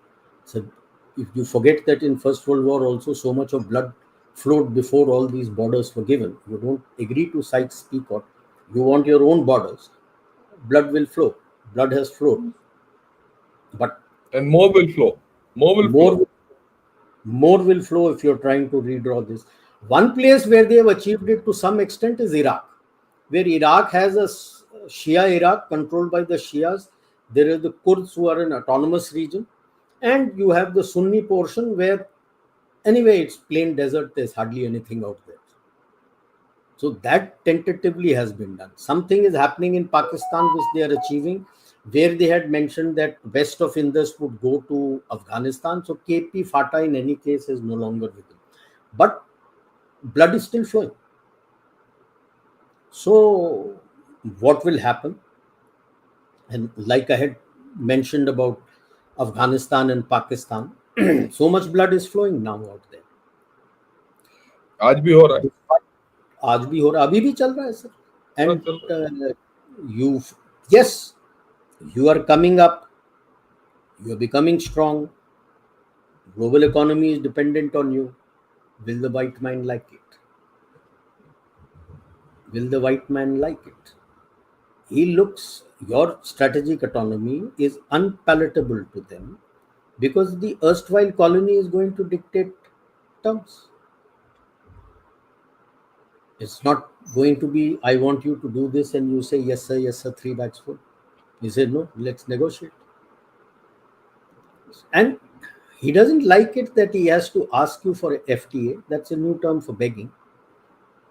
So if you forget that in First World War also so much of blood flowed before all these borders were given. You don't agree to Sykes-Picot. You want your own borders. Blood will flow. Blood has flowed, but And more will flow. More will flow. more more will flow if you're trying to redraw this. One place where they have achieved it to some extent is Iraq, where Iraq has a Shia Iraq controlled by the Shias. There are the Kurds who are an autonomous region, and you have the Sunni portion where, anyway, it's plain desert. There's hardly anything out there. So that tentatively has been done. Something is happening in Pakistan which they are achieving, where they had mentioned that west of Indus would go to Afghanistan. So KP Fata in any case is no longer with them. But blood is still flowing. So what will happen? And like I had mentioned about Afghanistan and Pakistan, so much blood is flowing now out there. आज भी हो रहा है. आज भी हो रहा, अभी भी चल रहा है सर. पूरा And चल रहा है. you, yes, you are coming up, you are becoming strong, global economy is dependent on you. Will the white man like it? Will the white man like it? He looks, your strategic autonomy is unpalatable to them because the erstwhile colony is going to dictate terms. It's not going to be, I want you to do this, and you say, yes, sir, 3 bags full. He said, no, let's negotiate. And he doesn't like it that he has to ask you for a FTA. That's a new term for begging.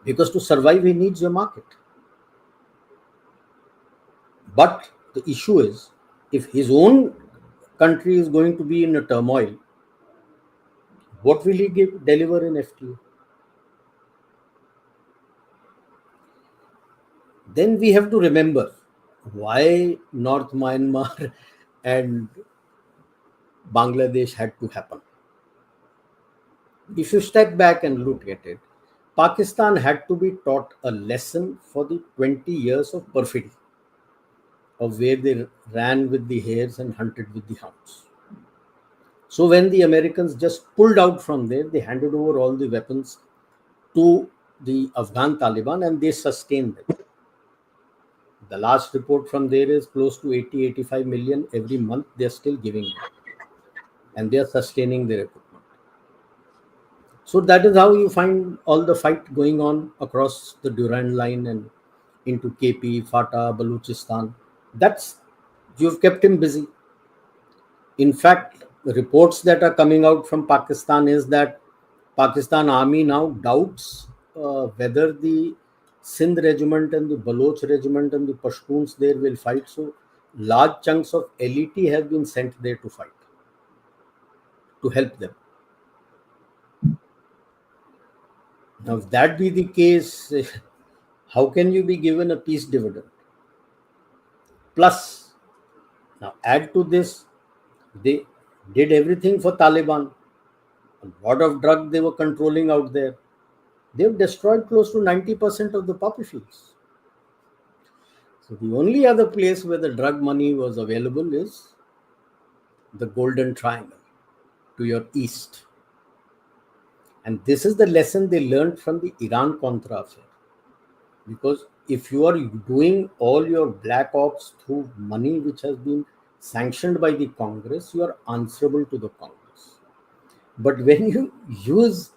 Because to survive, he needs your market. But the issue is, if his own country is going to be in a turmoil, what will he deliver in FTA? Then we have to remember why North Myanmar and Bangladesh had to happen. If you step back and look at it, Pakistan had to be taught a lesson for the 20 years of perfidy, of where they ran with the hares and hunted with the hounds. So when the Americans just pulled out from there, they handed over all the weapons to the Afghan Taliban and they sustained them. The last report from there is close to 80-85 million every month they are still giving them. And they are sustaining their equipment. So that is how you find all the fight going on across the Durand line and into KP, Fata, Baluchistan. That's, you've kept him busy. In fact, the reports that are coming out from Pakistan is that Pakistan army now doubts whether the Sindh regiment and the Baloch regiment and the Pashtuns there will fight. So large chunks of LET have been sent there to fight, to help them. Now, if that be the case, how can you be given a peace dividend? Plus, now add to this, they did everything for Taliban. A lot of drug they were controlling out there. They've destroyed close to 90% of the poppy fields. So the only other place where the drug money was available is the Golden Triangle to your east. And this is the lesson they learned from the Iran-Contra affair. Because if you are doing all your black ops through money which has been sanctioned by the Congress, you are answerable to the Congress. But when you use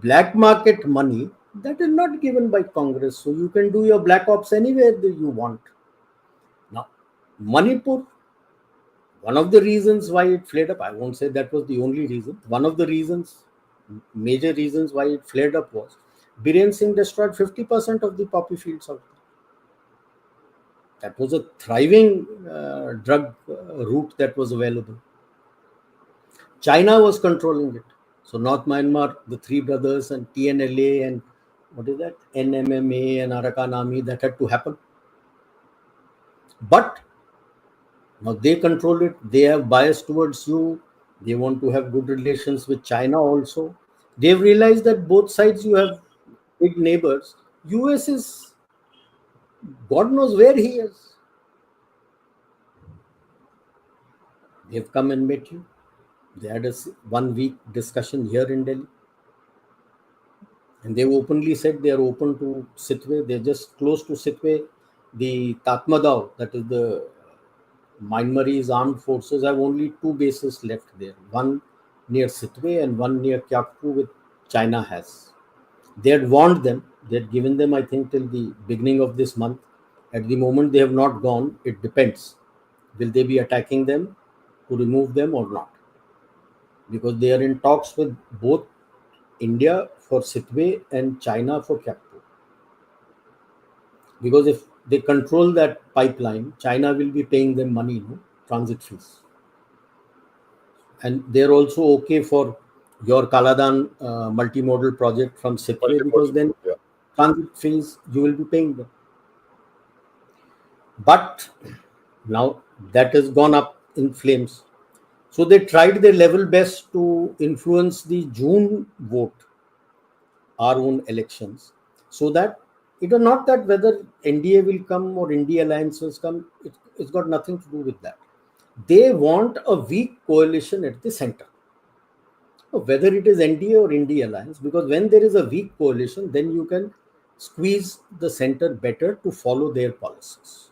black market money, that is not given by Congress. So you can do your black ops anywhere that you want. Now, Manipur, one of the reasons why it flared up, I won't say that was the only reason. One of the reasons, major reasons why it flared up was Biren Singh destroyed 50% of the poppy fields out there. That was a thriving drug route that was available. China was controlling it. So North Myanmar, the three brothers and TNLA and what is that? NMMA and Arakan Army, that had to happen. But now they control it. They have bias towards you. They want to have good relations with China also. They've realized that both sides you have big neighbors. US is, God knows where he is. They've come and met you. They had a 1 week discussion here in Delhi, and they openly said they are open to Sitwe. They're just close to Sitwe. The Tatmadaw, that is the Myanmar's armed forces, have only two bases left there. One near Sitwe and one near Kyakpu, which China has. They had warned them. They had given them, I think, till the beginning of this month. At the moment, they have not gone. It depends. Will they be attacking them to remove them or not? Because they are in talks with both India for Sitwe and China for Kyakpu. Because if they control that pipeline, China will be paying them money, no? Transit fees. And they're also okay for your Kaladan multimodal project from Sitwe, because Multimodal. then Yeah. transit fees you will be paying them. But now that has gone up in flames. So they tried their level best to influence the June vote, our own elections, so that it is not that whether NDA will come or India alliance will come, it's got nothing to do with that. They want a weak coalition at the center, whether it is NDA or India alliance, because when there is a weak coalition, then you can squeeze the center better to follow their policies.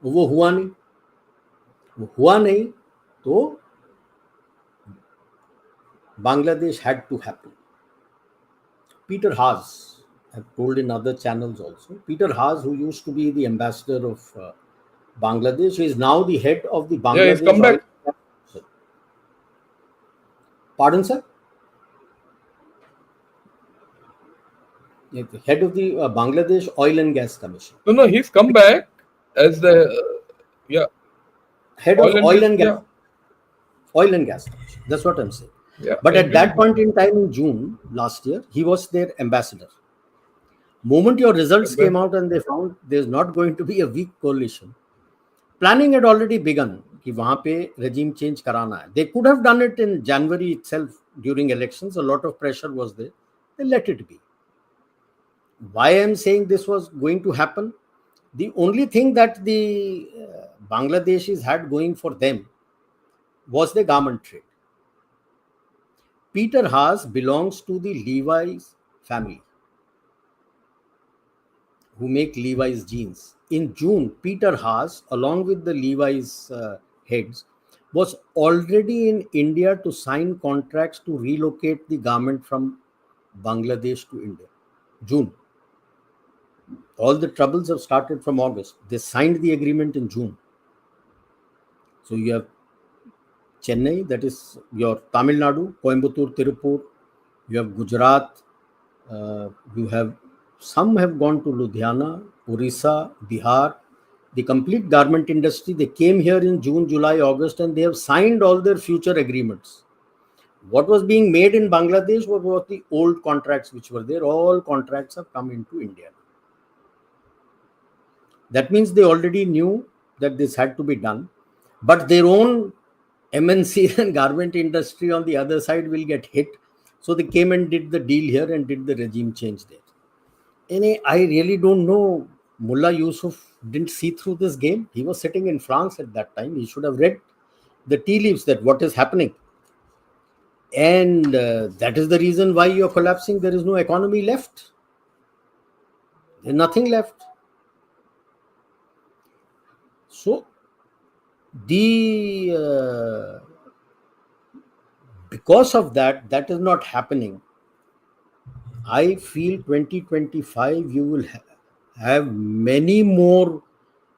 वो हुआ नहीं, वो हुआ नहीं, तो Bangladesh had to happen. Peter Haas, I've told in other channels also. Peter Haas, who used to be the ambassador of Bangladesh, is now the head of the Yeah, he's Bangladesh come Oil. back. Pardon, sir? Yeah, the head of the Bangladesh Oil and Gas Commission. No, no, he's come back as the yeah, Head of oil and gas. Yeah, Oil and Gas Commission. That's what I'm saying. yeah. But I at agree that with you. point in time in June last year, he was their ambassador. Moment your results And then came out and they found there's not going to be a weak coalition, planning had already begun कि वहां पे regime change कराना है. They could have done it in January itself during elections. A lot of pressure was there. They let it be. Why I'm saying this was going to happen? The only thing that the Bangladeshis had going for them was the garment trade. Peter Haas belongs to the Levi's family, who make Levi's jeans. In June, Peter Haas, along with the Levi's heads, was already in India to sign contracts to relocate the garment from Bangladesh to India. June. All the troubles have started from August. They signed the agreement in June. So you have Chennai, that is your Tamil Nadu, Coimbatore, Tirupur. You have Gujarat. You have some have gone to Ludhiana, Orissa, Bihar. The complete garment industry, they came here in June, July, August, and they have signed all their future agreements. What was being made in Bangladesh was the old contracts which were there. All contracts have come into India. That means they already knew that this had to be done, but their own MNC and garment industry on the other side will get hit. So they came and did the deal here and did the regime change there. And I really don't know. Mullah Yusuf didn't see through this game. He was sitting in France at that time. He should have read the tea leaves that what is happening. And that is the reason why you're collapsing. There is no economy left. There's nothing left. So the because of that, that is not happening. I feel 2025 you will have many more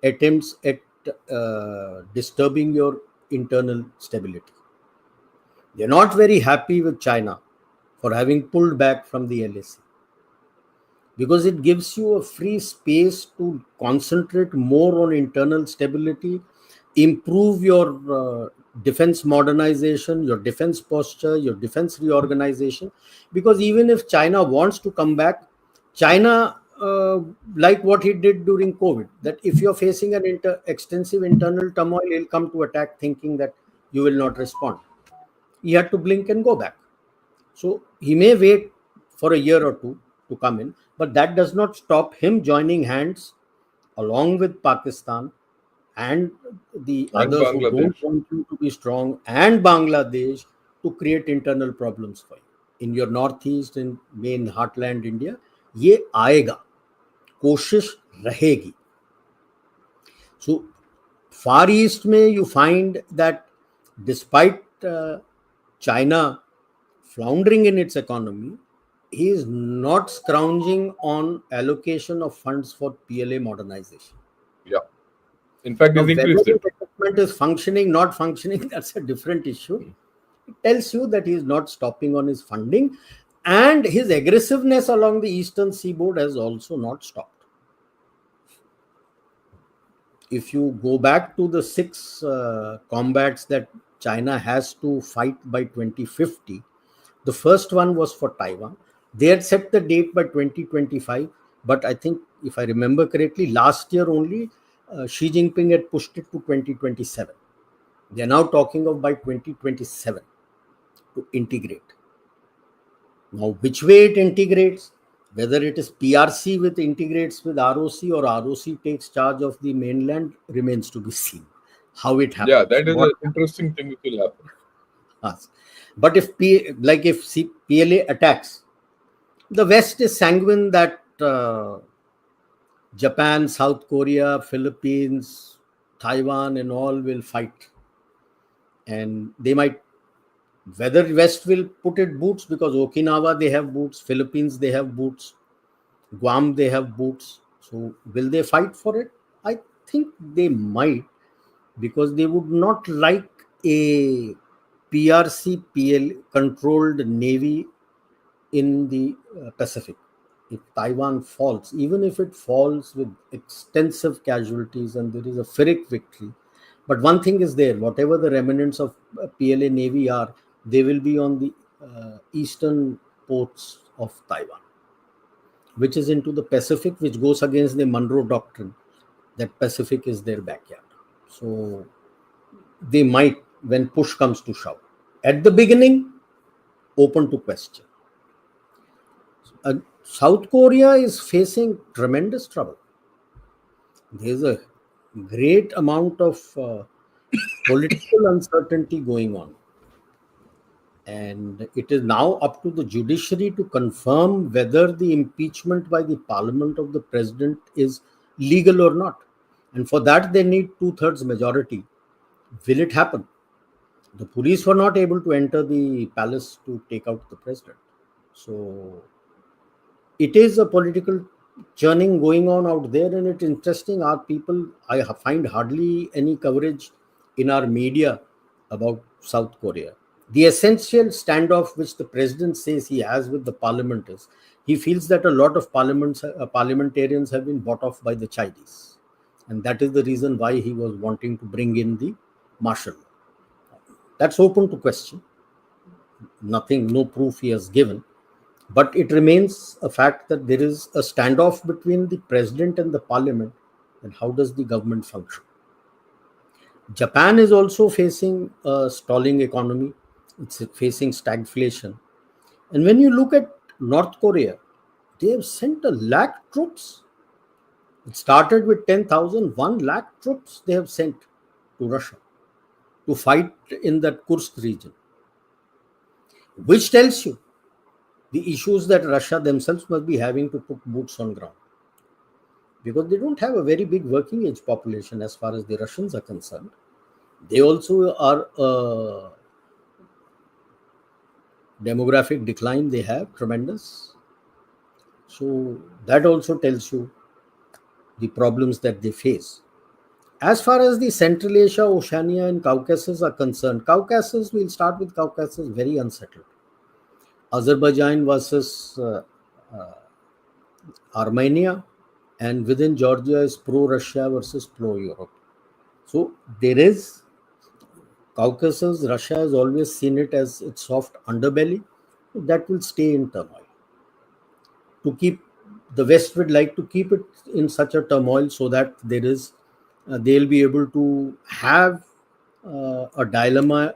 attempts at disturbing your internal stability. They're not very happy with China for having pulled back from the LAC, because it gives you a free space to concentrate more on internal stability, improve your defense modernization, your defense posture, your defense reorganization. Because even if China wants to come back, China, like what he did during COVID, that if you're facing an extensive internal turmoil, he'll come to attack thinking that you will not respond. He had to blink and go back. So he may wait for a year or two to come in, but that does not stop him joining hands along with Pakistan and the and others who don't Bangladesh. want you to be strong, and Bangladesh, to create internal problems for you in your northeast and main heartland India. ये आएगा, कोशिश रहेगी. So far east में you find that despite China floundering in its economy, he is not scrounging on allocation of funds for PLA modernization. Yeah. In fact, Now, he's whether increased the it. development is functioning, not functioning, that's a different issue. It tells you that he is not stopping on his funding, and his aggressiveness along the eastern seaboard has also not stopped. If you go back to the six combats that China has to fight by 2050, the first one was for Taiwan. They had set the date by 2025, but I think, if I remember correctly, last year only Xi Jinping had pushed it to 2027. They are now talking of by 2027 to integrate. Now, which way it integrates, whether it is PRC with integrates with ROC or ROC takes charge of the mainland, remains to be seen. How it Yeah, happens, that is what an interesting thing which will happen. happens. But if PLA attacks, the West is sanguine that Japan, South Korea, Philippines, Taiwan, and all will fight, and they might. Whether West will put it boots, because Okinawa they have boots, Philippines they have boots, Guam they have boots. So will they fight for it? I think they might, because they would not like a PRC PL controlled navy in the Pacific. If Taiwan falls, even if it falls with extensive casualties and there is a Pyrrhic victory, but one thing is there: whatever the remnants of PLA navy are, they will be on the eastern ports of Taiwan, which is into the Pacific, which goes against the Monroe Doctrine that Pacific is their backyard. So they might, when push comes to shove. At the beginning, open to question. South Korea is facing tremendous trouble. There's a great amount of political uncertainty going on. And it is now up to the judiciary to confirm whether the impeachment by the parliament of the president is legal or not. And for that, they need two-thirds majority. Will it happen? The police were not able to enter the palace to take out the president. So it is a political churning going on out there, and it's interesting. Our people, I find hardly any coverage in our media about South Korea. The essential standoff which the president says he has with the parliament is he feels that a lot of parliamentarians have been bought off by the Chinese, and that is the reason why he was wanting to bring in the martial law. That's open to question. Nothing, no proof he has given. But it remains a fact that there is a standoff between the president and the parliament, and how does the government function? Japan is also facing a stalling economy. It's facing stagflation. And when you look at North Korea, they have sent 1 lakh troops. It started with 10,000, 1 lakh troops they have sent to Russia to fight in that Kursk region, which tells you the issues that Russia themselves must be having to put boots on ground, because they don't have a very big working age population as far as the Russians are concerned. They also are a demographic decline, they have tremendous. So that also tells you the problems that they face. As far as the Central Asia, Oceania, and Caucasus are concerned, Caucasus, we'll start with Caucasus, very unsettled. Azerbaijan versus Armenia, and within Georgia is pro-Russia versus pro-Europe. So there is Caucasus. Russia has always seen it as its soft underbelly that will stay in turmoil. To keep the West would like to keep it in such a turmoil so that they'll be able to have a dilemma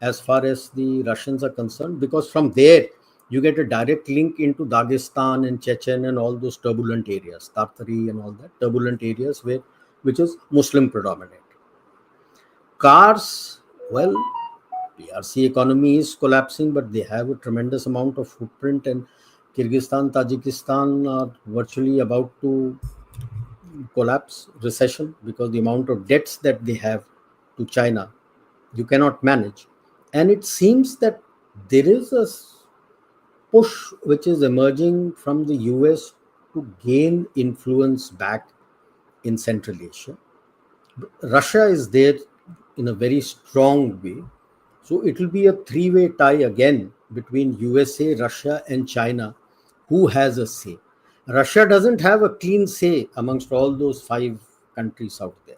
as far as the Russians are concerned, because from there you get a direct link into Dagestan and Chechen and all those turbulent areas, Tartary and all that turbulent areas, where which is Muslim predominant. Cars, well, PRC economy is collapsing, but they have a tremendous amount of footprint, and Kyrgyzstan, Tajikistan are virtually about to collapse, recession, because the amount of debts that they have to China, you cannot manage. And it seems that there is a push which is emerging from the US to gain influence back in Central Asia. Russia is there in a very strong way. So it will be a three-way tie again between USA, Russia, and China. Who has a say? Russia doesn't have a clean say amongst all those five countries out there.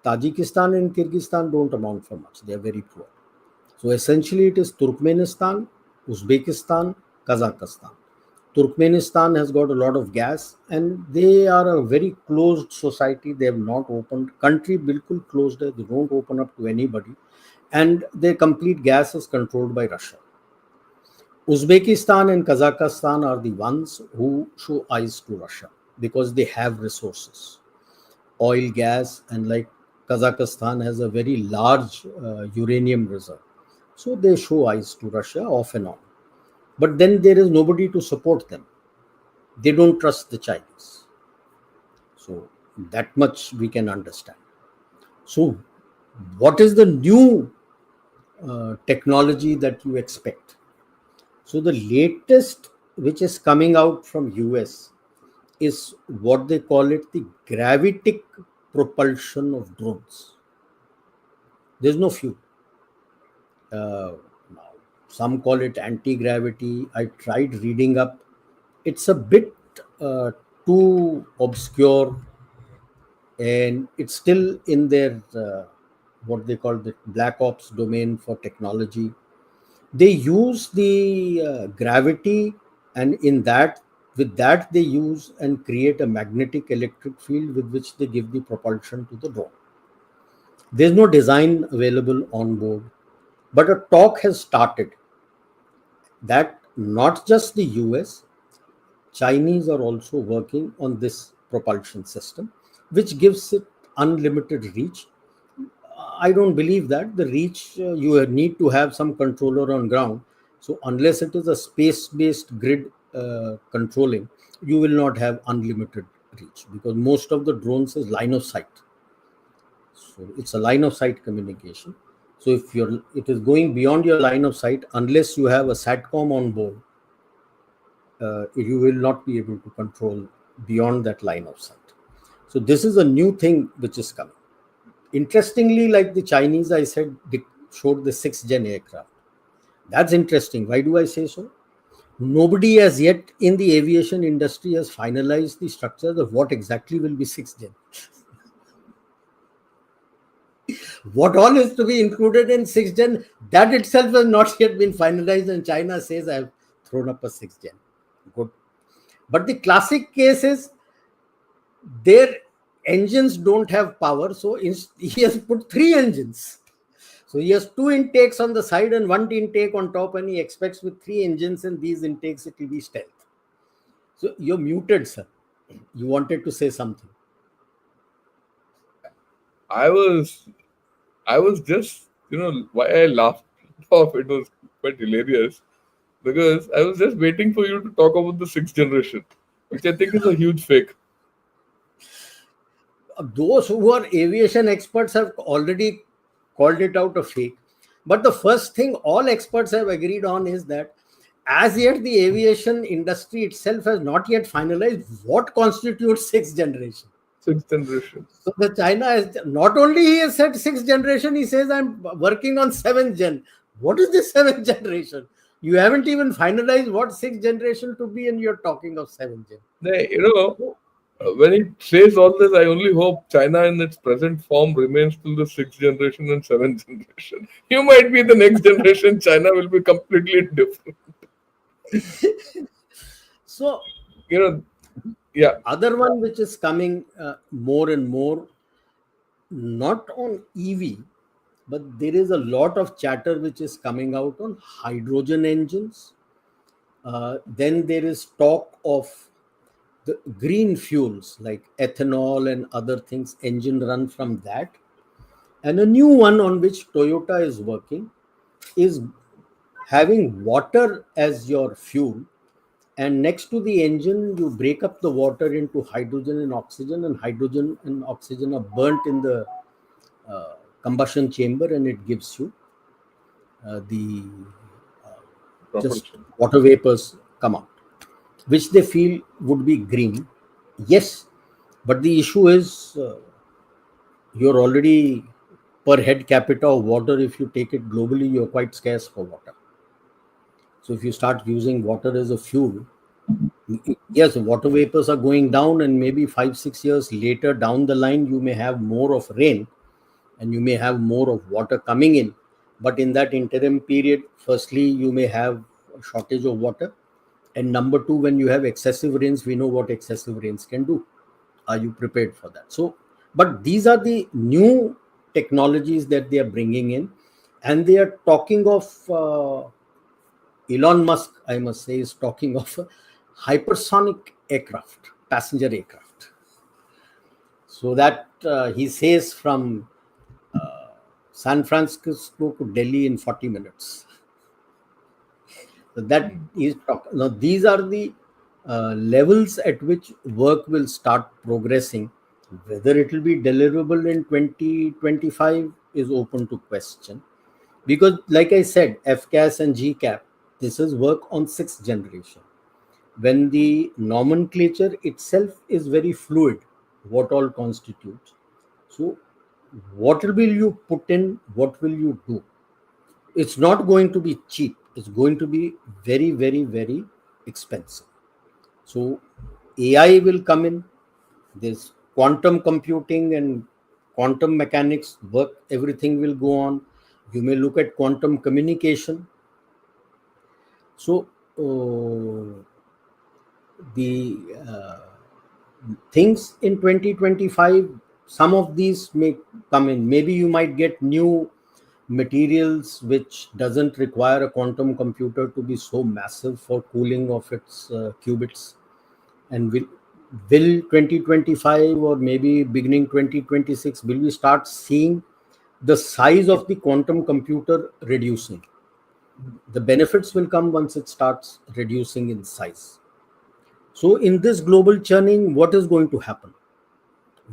Tajikistan and Kyrgyzstan don't amount for much. They are very poor. So essentially, it is Turkmenistan, Uzbekistan, Kazakhstan. Turkmenistan has got a lot of gas, and they are a very closed society. They have not opened. Country bilkul closed. They don't open up to anybody, and their complete gas is controlled by Russia. Uzbekistan and Kazakhstan are the ones who show eyes to Russia because they have resources, oil, gas, and like Kazakhstan has a very large uranium reserve. So they show eyes to Russia off and on. But then there is nobody to support them. They don't trust the Chinese. So that much we can understand. So what is the new technology that you expect? So the latest which is coming out from US is what they call it the gravitic propulsion of drones. There's no fuel. Now, some call it anti-gravity. I tried reading up. It's a bit too obscure, and it's still in their what they call the black ops domain for technology. They use the gravity, and with that they use and create a magnetic electric field with which they give the propulsion to the drone. There's no design available on board, but a talk has started that not just the US, Chinese are also working on this propulsion system, which gives it unlimited reach. I don't believe that. The reach, you need to have some controller on ground. So unless it is a space-based grid controlling, you will not have unlimited reach because most of the drones is line of sight. So it's a line of sight communication. So if it is going beyond your line of sight, unless you have a SATCOM on board, you will not be able to control beyond that line of sight. So this is a new thing which is coming. Interestingly, like the Chinese, I said, they showed the 6th gen aircraft. That's interesting. Why do I say so? Nobody as yet in the aviation industry has finalized the structures of what exactly will be 6th gen. What all is to be included in 6th gen, that itself has not yet been finalized, and China says I have thrown up a 6th gen. Good. But the classic case is their engines don't have power, so he has put 3 engines. So he has 2 intakes on the side and 1 intake on top, and he expects with 3 engines and these intakes it will be stealth. So you're muted, sir. You wanted to say something. I was just, why I laughed off. It was quite hilarious because I was just waiting for you to talk about the 6th generation, which I think is a huge fake. Those who are aviation experts have already called it out a fake. But the first thing all experts have agreed on is that as yet the aviation industry itself has not yet finalized what constitutes 6th generation. 6th generation. So the China has not only he has said 6th generation, he says I'm working on 7th gen. What is the 7th generation? You haven't even finalized what 6th generation to be, and you're talking of 7th gen. When he says all this, I only hope China in its present form remains till the 6th generation and 7th generation. You might be the next generation. China will be completely different. So, yeah. Other one which is coming more and more, not on EV, but there is a lot of chatter which is coming out on hydrogen engines. Then there is talk of the green fuels like ethanol and other things, engine run from that. And a new one on which Toyota is working is having water as your fuel, and next to the engine you break up the water into hydrogen and oxygen, and hydrogen and oxygen are burnt in the combustion chamber, and it gives you the just Propulsion. water vapors come out, which they feel would be green. Yes, but the issue is you're already per head capita of water. If you take it globally, you're quite scarce for water. So if you start using water as a fuel, yes, water vapors are going down, and maybe 5 6 years later down the line, you may have more of rain and you may have more of water coming in. But in that interim period, firstly, you may have a shortage of water. And number two, when you have excessive rains, we know what excessive rains can do. Are you prepared for that? So, but these are the new technologies that they are bringing in, and they are talking of Elon Musk, I must say, is talking of a hypersonic aircraft, passenger aircraft. So that he says from San Francisco to Delhi in 40 minutes. So that Mm. is talk. Now, these are the levels at which work will start progressing. Whether it will be deliverable in 2025 is open to question. Because, like I said, FCAS and GCAP, this is work on sixth generation. When the nomenclature itself is very fluid, what all constitutes. So, what will you put in? What will you do? It's not going to be cheap. It's going to be very, very, very expensive. So, AI will come in. This quantum computing and quantum mechanics work. Everything will go on. You may look at quantum communication. So, the things in 2025, some of these may come in. Maybe you might get new materials which doesn't require a quantum computer to be so massive for cooling of its qubits. And will 2025 or maybe beginning 2026, will we start seeing the size of the quantum computer reducing? The benefits will come once it starts reducing in size. So in this global churning, what is going to happen?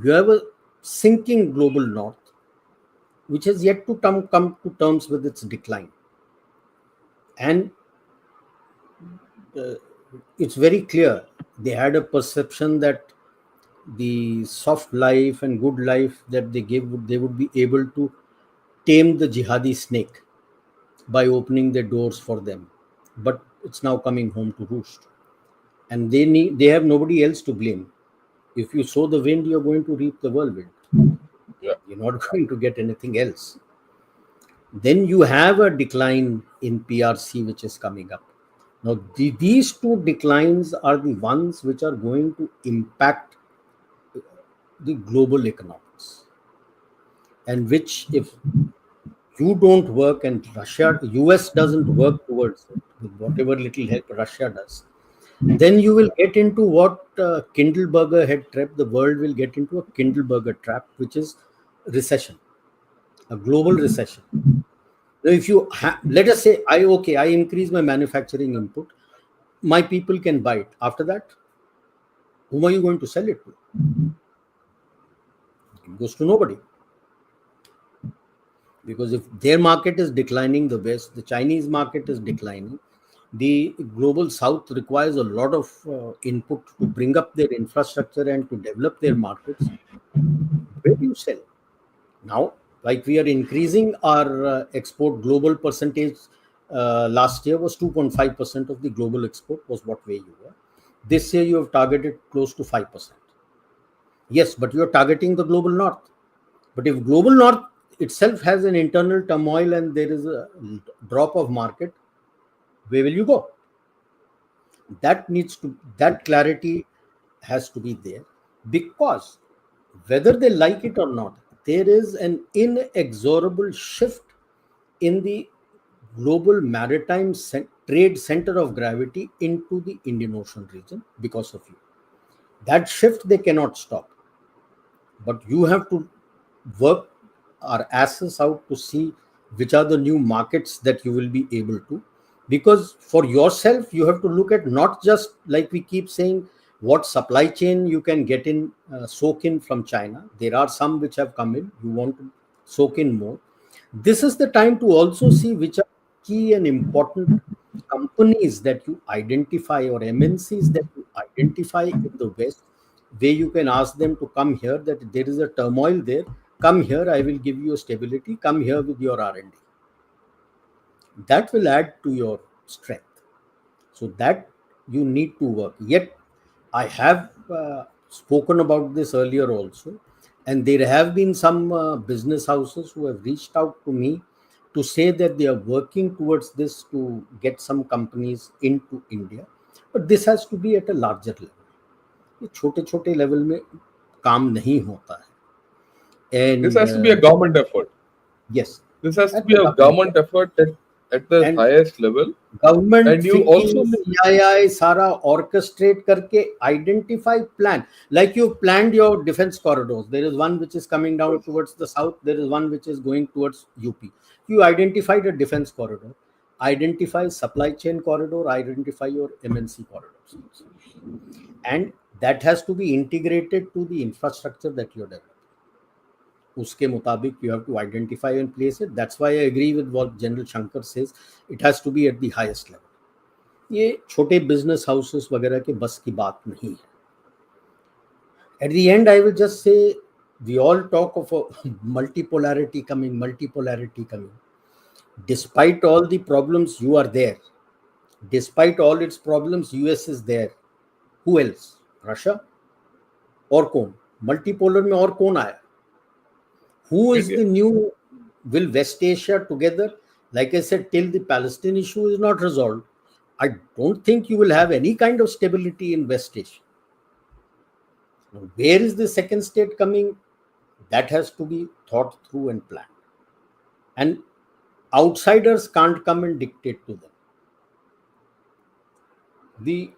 You have a sinking global north, which has yet to come to terms with its decline. And uh, it's very clear they had a perception that the soft life and good life that they gave, they would be able to tame the jihadi snake by opening their doors for them. But it's now coming home to roost. And they have nobody else to blame. If you sow the wind, you're going to reap the whirlwind. Yeah. You're not going to get anything else. Then you have a decline in PRC which is coming up. Now, these two declines are the ones which are going to impact the global economics, and which, if you don't work and US doesn't work towards it with whatever little help Russia does, then you will get into what Kindleberger had trapped. The world will get into a Kindleberger trap, which is recession, a global recession. Now, if you let us say, I increase my manufacturing input, my people can buy it. After that, whom are you going to sell it to? It goes to nobody. Because if their market is declining, the West, the Chinese market is declining, the global South requires a lot of input to bring up their infrastructure and to develop their markets. Where do you sell? Now, like we are increasing our export global percentage. Last year was 2.5% of the global export was what way you were. This year you have targeted close to 5%. Yes, but you are targeting the global north. But if global north itself has an internal turmoil and there is a drop of market, where will you go? That clarity has to be there, because whether they like it or not, there is an inexorable shift in the global trade center of gravity into the Indian Ocean region because of you. That shift they cannot stop, but you have to work our asses out to see which are the new markets that you will be able to, because for yourself you have to look at not just like we keep saying what supply chain you can get in, soak in from China. There are some which have come in, you want to soak in more. This is the time to also see which are key and important companies that you identify, or MNCs that you identify in the West, where you can ask them to come here, that there is a turmoil there, come here, I will give you a stability, come here with your R&D. That will add to your strength. So that you need to work. Yet I have spoken about this earlier also, and there have been some business houses who have reached out to me to say that they are working towards this to get some companies into India, but this has to be at a larger level. ये छोटे छोटे level में काम नहीं होता है. This And has to be a government effort. yes, This has to at be the a government government level. effort at the And highest level. Government And you FICCI also CII सारा orchestrate करके identify plan, like you planned your defense corridors. There is one which is coming down towards the south, there is one which is going towards UP. You identified a defense corridor, identify supply chain corridor, identify your MNC corridors, and that has to be integrated to the infrastructure that you're developing. उसके मुताबिक you have to identify and place it. That's why I agree with what General Shankar says. It has to be at the highest level. ये छोटे business houses वगैरह के बस की बात नहीं है. At the end, I will just say we all talk of a multipolarity coming. Despite all the problems, you are there. Despite all its problems, US is there. Who else? Russia? और कौन? Multipolar में और कौन आया? Who is India. the new? Will West Asia together? Like I said, till the Palestine issue is not resolved, I don't think you will have any kind of stability in West Asia. Now, where is the second state coming? That has to be thought through and planned. And outsiders can't come and dictate to them. The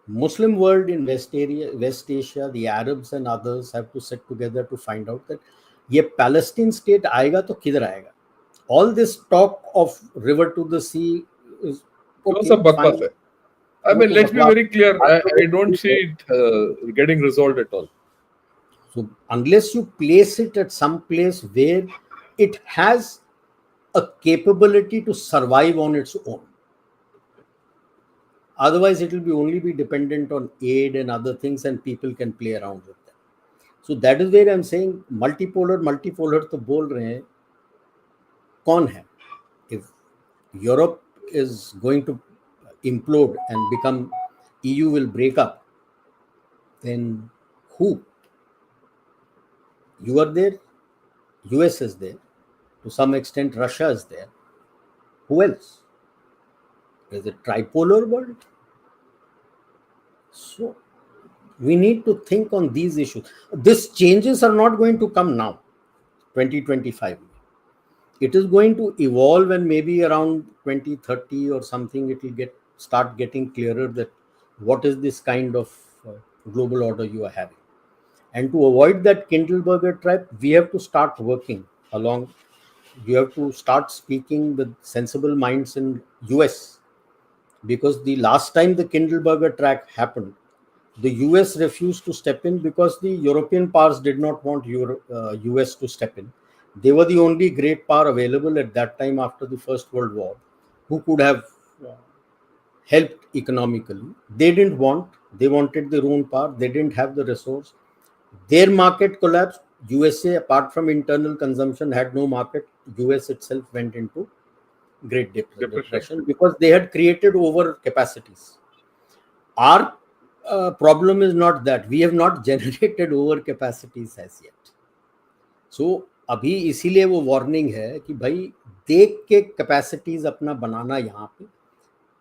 Muslim world in West Asia, the Arabs and others have to sit together to find out that ये Palestine state आएगा तो किधर आएगा? All this talk of river to the sea is वो okay, सब बकवास fine. है. I वो mean, तो let's be बकवास very clear. बात I don't है. see it getting resolved at all. So unless you place it at some place where it has a capability to survive on its own, otherwise it will be only be dependent on aid and other things, and people can play around with them. So that is where I'm saying multipolar तो बोल रहे हैं, कौन है? If Europe is going to implode and become, EU will break up, then who? You are there, US is there, to some extent Russia is there. Who else? Is it tripolar world? So we need to think on these issues. These changes are not going to come now, 2025. It is going to evolve, and maybe around 2030 or something, it will start getting clearer that what is this kind of global order you are having. And to avoid that Kindleberger trap, we have to start working along. You have to start speaking with sensible minds in US, because the last time the Kindleberger track happened, the US refused to step in because the European powers did not want US to step in. They were the only great power available at that time after the First World War who could have helped economically. They didn't want, they wanted their own power, they didn't have the resource. Their market collapsed. USA, apart from internal consumption, had no market. US itself went into Great Depression because they had created over capacities. Our problem is not that. We have not generated over capacities as yet. So अभी इसीलिए वो warning है कि भाई देख के capacities अपना बनाना यहाँ पे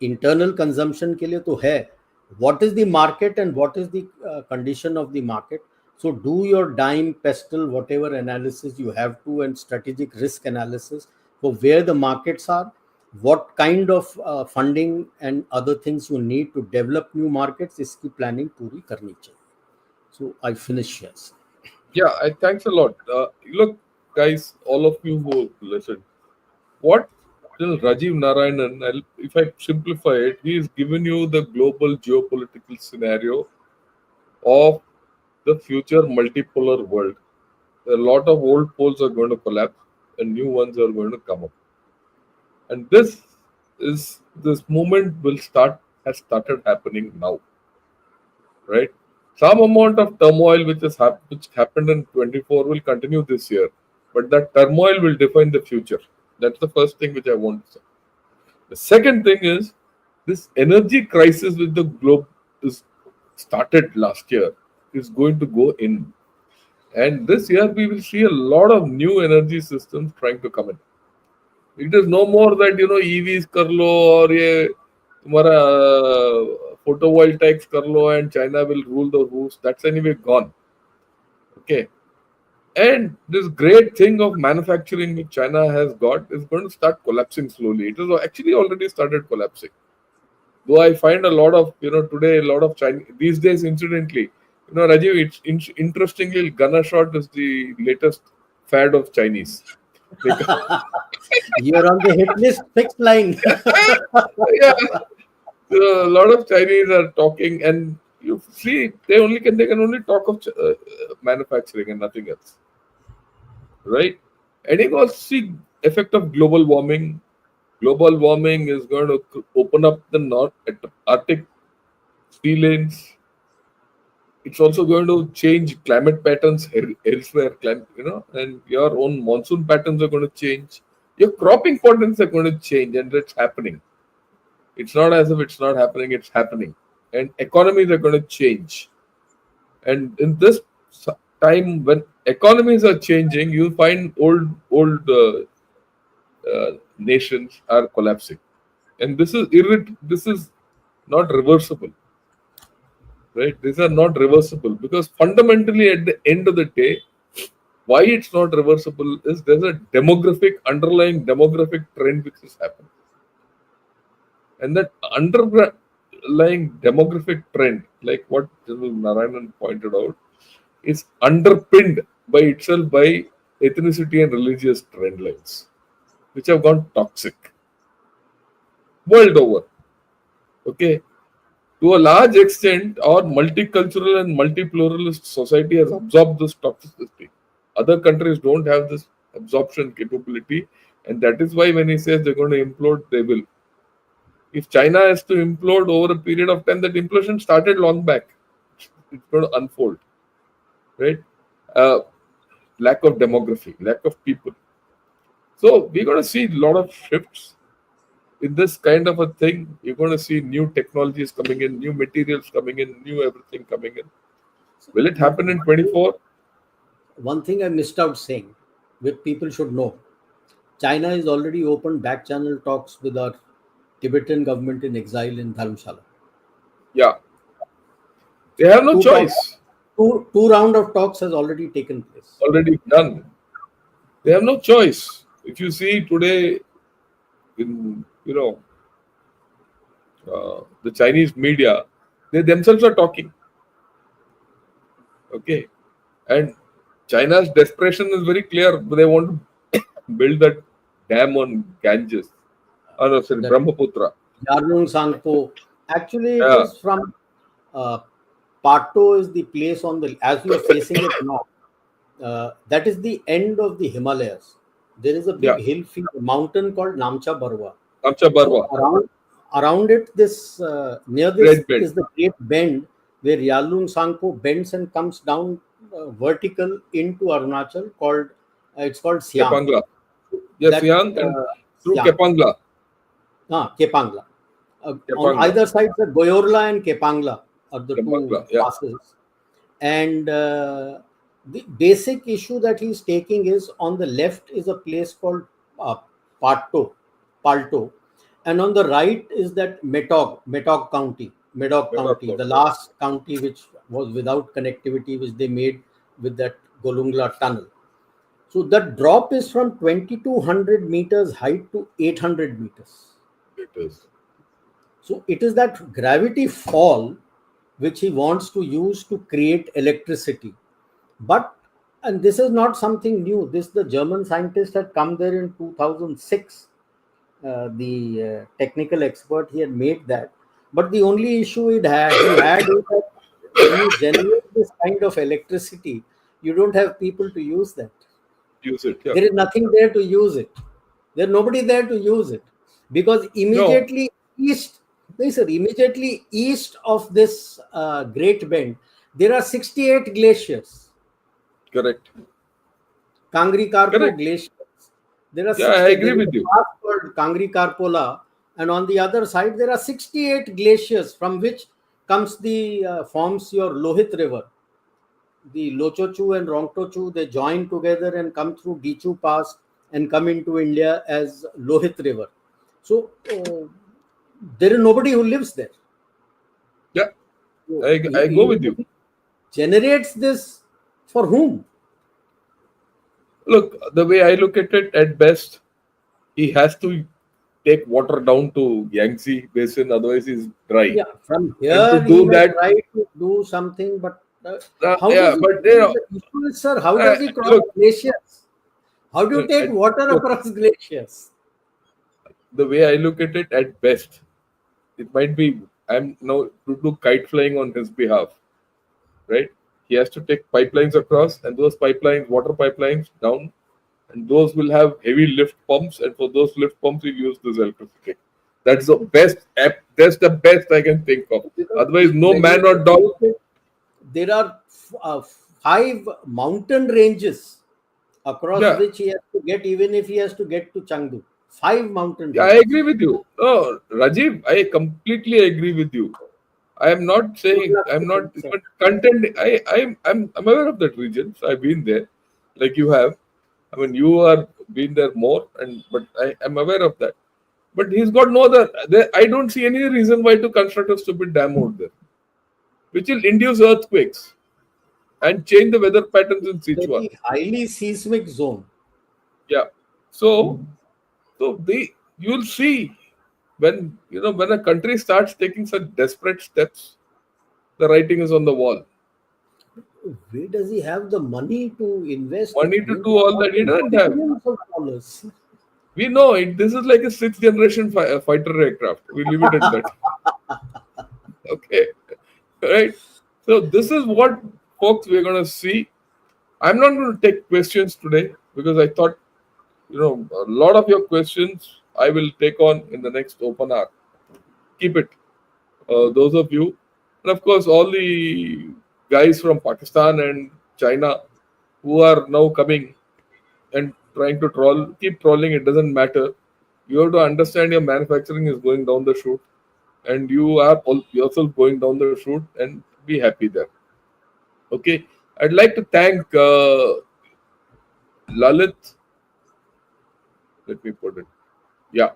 इंटरनल कंजम्पशन के लिए तो है. What is the market and what is the condition of the market? So do your dime, pestle, whatever analysis you have to, and strategic risk analysis for where the markets are, what kind of funding and other things you need to develop new markets. इसकी planning पूरी करनी चाहिए. So I finish. Yes. Yeah, I thanks a lot. Look, guys, all of you who listen, what till Rajiv Narayanan, if I simplify it, he has given you the global geopolitical scenario of the future multipolar world. A lot of old poles are going to collapse and new ones are going to come up. And this movement will start has started happening now, right? Some amount of turmoil which happened in 24 will continue this year, but that turmoil will define the future. That's the first thing which I want to say. The second thing is this energy crisis which the globe is started last year is going to go in. And this year we will see a lot of new energy systems trying to come in. It is no more that EVs कर लो और ये तुम्हारा photovoltaics कर लो and China will rule the roost. That's anyway gone. Okay. And this great thing of manufacturing which China has got is going to start collapsing slowly. It has actually already started collapsing. Though I find a lot of, today, a lot of Chinese, these days, incidentally, Rajiv, it's interestingly, gunner shot is the latest fad of Chinese. Because, You're on the hit list fixed line. yeah, a lot of Chinese are talking, and you see, they can only talk of manufacturing and nothing else, right? And you also see effect of global warming. Global warming is going to open up the North Arctic sea lanes. It's also going to change climate patterns elsewhere, and your own monsoon patterns are going to change. Your cropping patterns are going to change, and it's happening. It's not as if it's not happening, it's happening. And economies are going to change. And in this time when economies are changing, you find old nations are collapsing. And this is not reversible, right? These are not reversible because fundamentally at the end of the day, why it's not reversible is there's a underlying demographic trend which is happening. And that underlying demographic trend, like what General Narayanan pointed out, is underpinned by itself by ethnicity and religious trend lines, which have gone toxic world over. Okay. To a large extent, our multicultural and multi-pluralist society has absorbed this toxicity. Other countries don't have this absorption capability, and that is why when he says they're going to implode, they will. If China has to implode over a period of time, that implosion started long back. It's going to unfold, right? Uh, Lack of demography, lack of people. So we're going to see a lot of shifts in this kind of a thing. You're going to see new technologies coming in, new materials coming in, new everything coming in. Will it happen in 24? One thing I missed out saying, which people should know, China has already opened back channel talks with our Tibetan government in exile in Dharamshala. Yeah, they have no Two, talk, choice. two round of talks has already taken place. Already done. They have no choice. If you see today in the Chinese media, they themselves are talking. Okay, and China's desperation is very clear. They want to build that dam on Ganges. Oh, no, sorry, That Brahmaputra. Yarlung Sangpo. Actually, it Yeah, is from uh, Pato is the place on the, as you are facing it now, that is the end of the Himalayas. There is a yeah. big hill field, mountain called Namcha Barwa. Kamcha So Barwa, around it, this near this Great Bend, is the great bend where Yalung Sangpo bends and comes down vertical into Arunachal. Called it's called Siang. Kepangla. Yes, That young and through Siang, Kepangla. Kepangla. On Kepangla. either side, the Goyorla and Kepangla are the two Kepangla, yeah. passes. And the basic issue that he's taking is on the left is a place called Palto, Palto, and on the right is that Metog County, Medog County, the last county which was without connectivity, which they made with that Golungla tunnel. So that drop is from 2200 meters height to 800 meters. It is. So it is that gravity fall which he wants to use to create electricity. But, and this is not something new, this the German scientist had come there in 2006. The technical expert, he had made that. But the only issue he had is that when you generate this kind of electricity, you don't have people to use that. Use it. Yeah. There is nothing there to use it. There's nobody there to use it, because No. immediately east, no, sir, immediately east of this Great Bend, there are 68 glaciers, Correct. Kangri Karpo Correct. glaciers. There are Yeah, I 60. agree There is with a you. pass called Kangri Karpola, and on the other side there are 68 glaciers from which comes the forms your Lohit River. The Lochochu and Rongtochu, they join together and come through Dichu Pass and come into India as Lohit River. So there is nobody who lives there. Yeah, So I go with you. he generates this for whom? Look, the way I look at best, he has to take water down to Yangtze Basin, otherwise he's dry. Yeah, from And to here he do may that, try to do something, but how yeah, does he? but you know, The issue is, sir, how does he cross look, glaciers? How do you take water look, across glaciers? the way I look at best, it might be I'm now to do kite flying on his behalf, right? He has to take pipelines across, and those pipelines, water pipelines, down, and those will have heavy lift pumps, and for those lift pumps, you use this electricity. That's the best app. That's the best I can think of. Because Otherwise, no when man you or dog. look at, there are five mountain ranges across Yeah, which he has to get, even if he has to get to Chengdu. Five mountain yeah, I ranges. agree with you. No, Rajiv, I completely agree with you. I am not Good saying luck I'm to not him, sir. even contending. I'm aware of that region. So I've been there, like you have. I mean, you are been there more, and but I am aware of that. But he's got no other. There, I don't see any reason why to construct a stupid dam out there, which will induce earthquakes and change the weather patterns in Sichuan. Very highly seismic zone. Yeah. So, so the you'll see when when a country starts taking such desperate steps, the writing is on the wall. Where does he have the money to invest? It's Money to going do to all cost that he him doesn't have. billions of dollars. We know it. This is like a sixth generation fighter aircraft. We leave it at that. Okay, right. So this is what folks we're gonna see. I'm not going to take questions today because I thought a lot of your questions I will take on in the next open hour. Keep it. Those of you, and of course all the guys from Pakistan and China who are now coming and trying to troll, keep trolling. It doesn't matter. You have to understand your manufacturing is going down the chute, and you are yourself going down the chute, and be happy there. Okay, I'd like to thank Lalit. Let me put it. Yeah,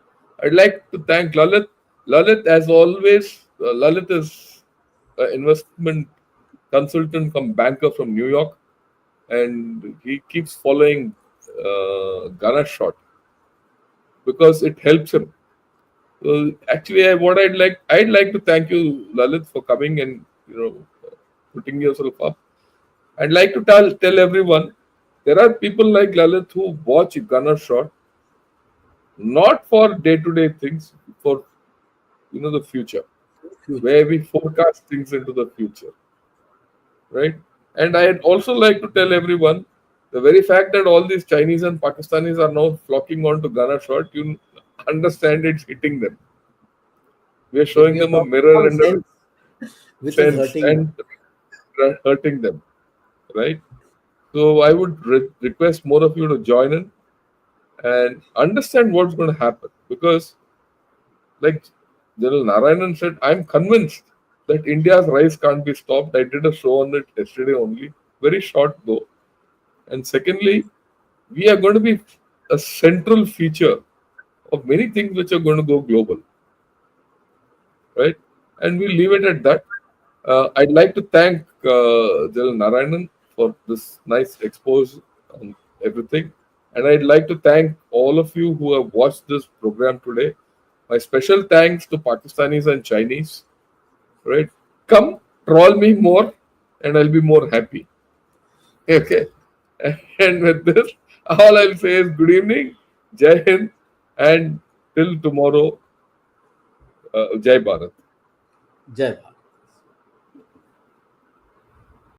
I'd like to thank Lalit. Lalit, as always, Lalit is an investment consultant from banker from New York, and he keeps following Ghana shot because it helps him. So actually, what I'd like to thank you, Lalit, for coming and putting yourself up. I'd like to tell everyone there are people like Lalit who watch Gunner Shot not for day-to-day things, for the future, Future. where we forecast things into the future, right? And I'd also like to tell everyone the very fact that all these Chinese and Pakistanis are now flocking on to Gunner Shot, you understand it's hitting them. We are Then showing we are them a talking mirror about and a sense, which is sense hurting them. and hurting them, right? So I would request more of you to join in and understand what's going to happen because, like General Narayanan said, I'm convinced that India's rise can't be stopped. I did a show on it yesterday only, very short though. And secondly, we are going to be a central feature of many things which are going to go global, right? And we'll leave it at that. I'd like to thank General Narayanan for this nice expose on everything. And I'd like to thank all of you who have watched this program today. My special thanks to Pakistanis and Chinese. Right? Come. Troll me more, and I'll be more happy. Okay. And with this, all I'll say is good evening, Jai Hind, and till tomorrow, Jai Bharat. Jai Bharat.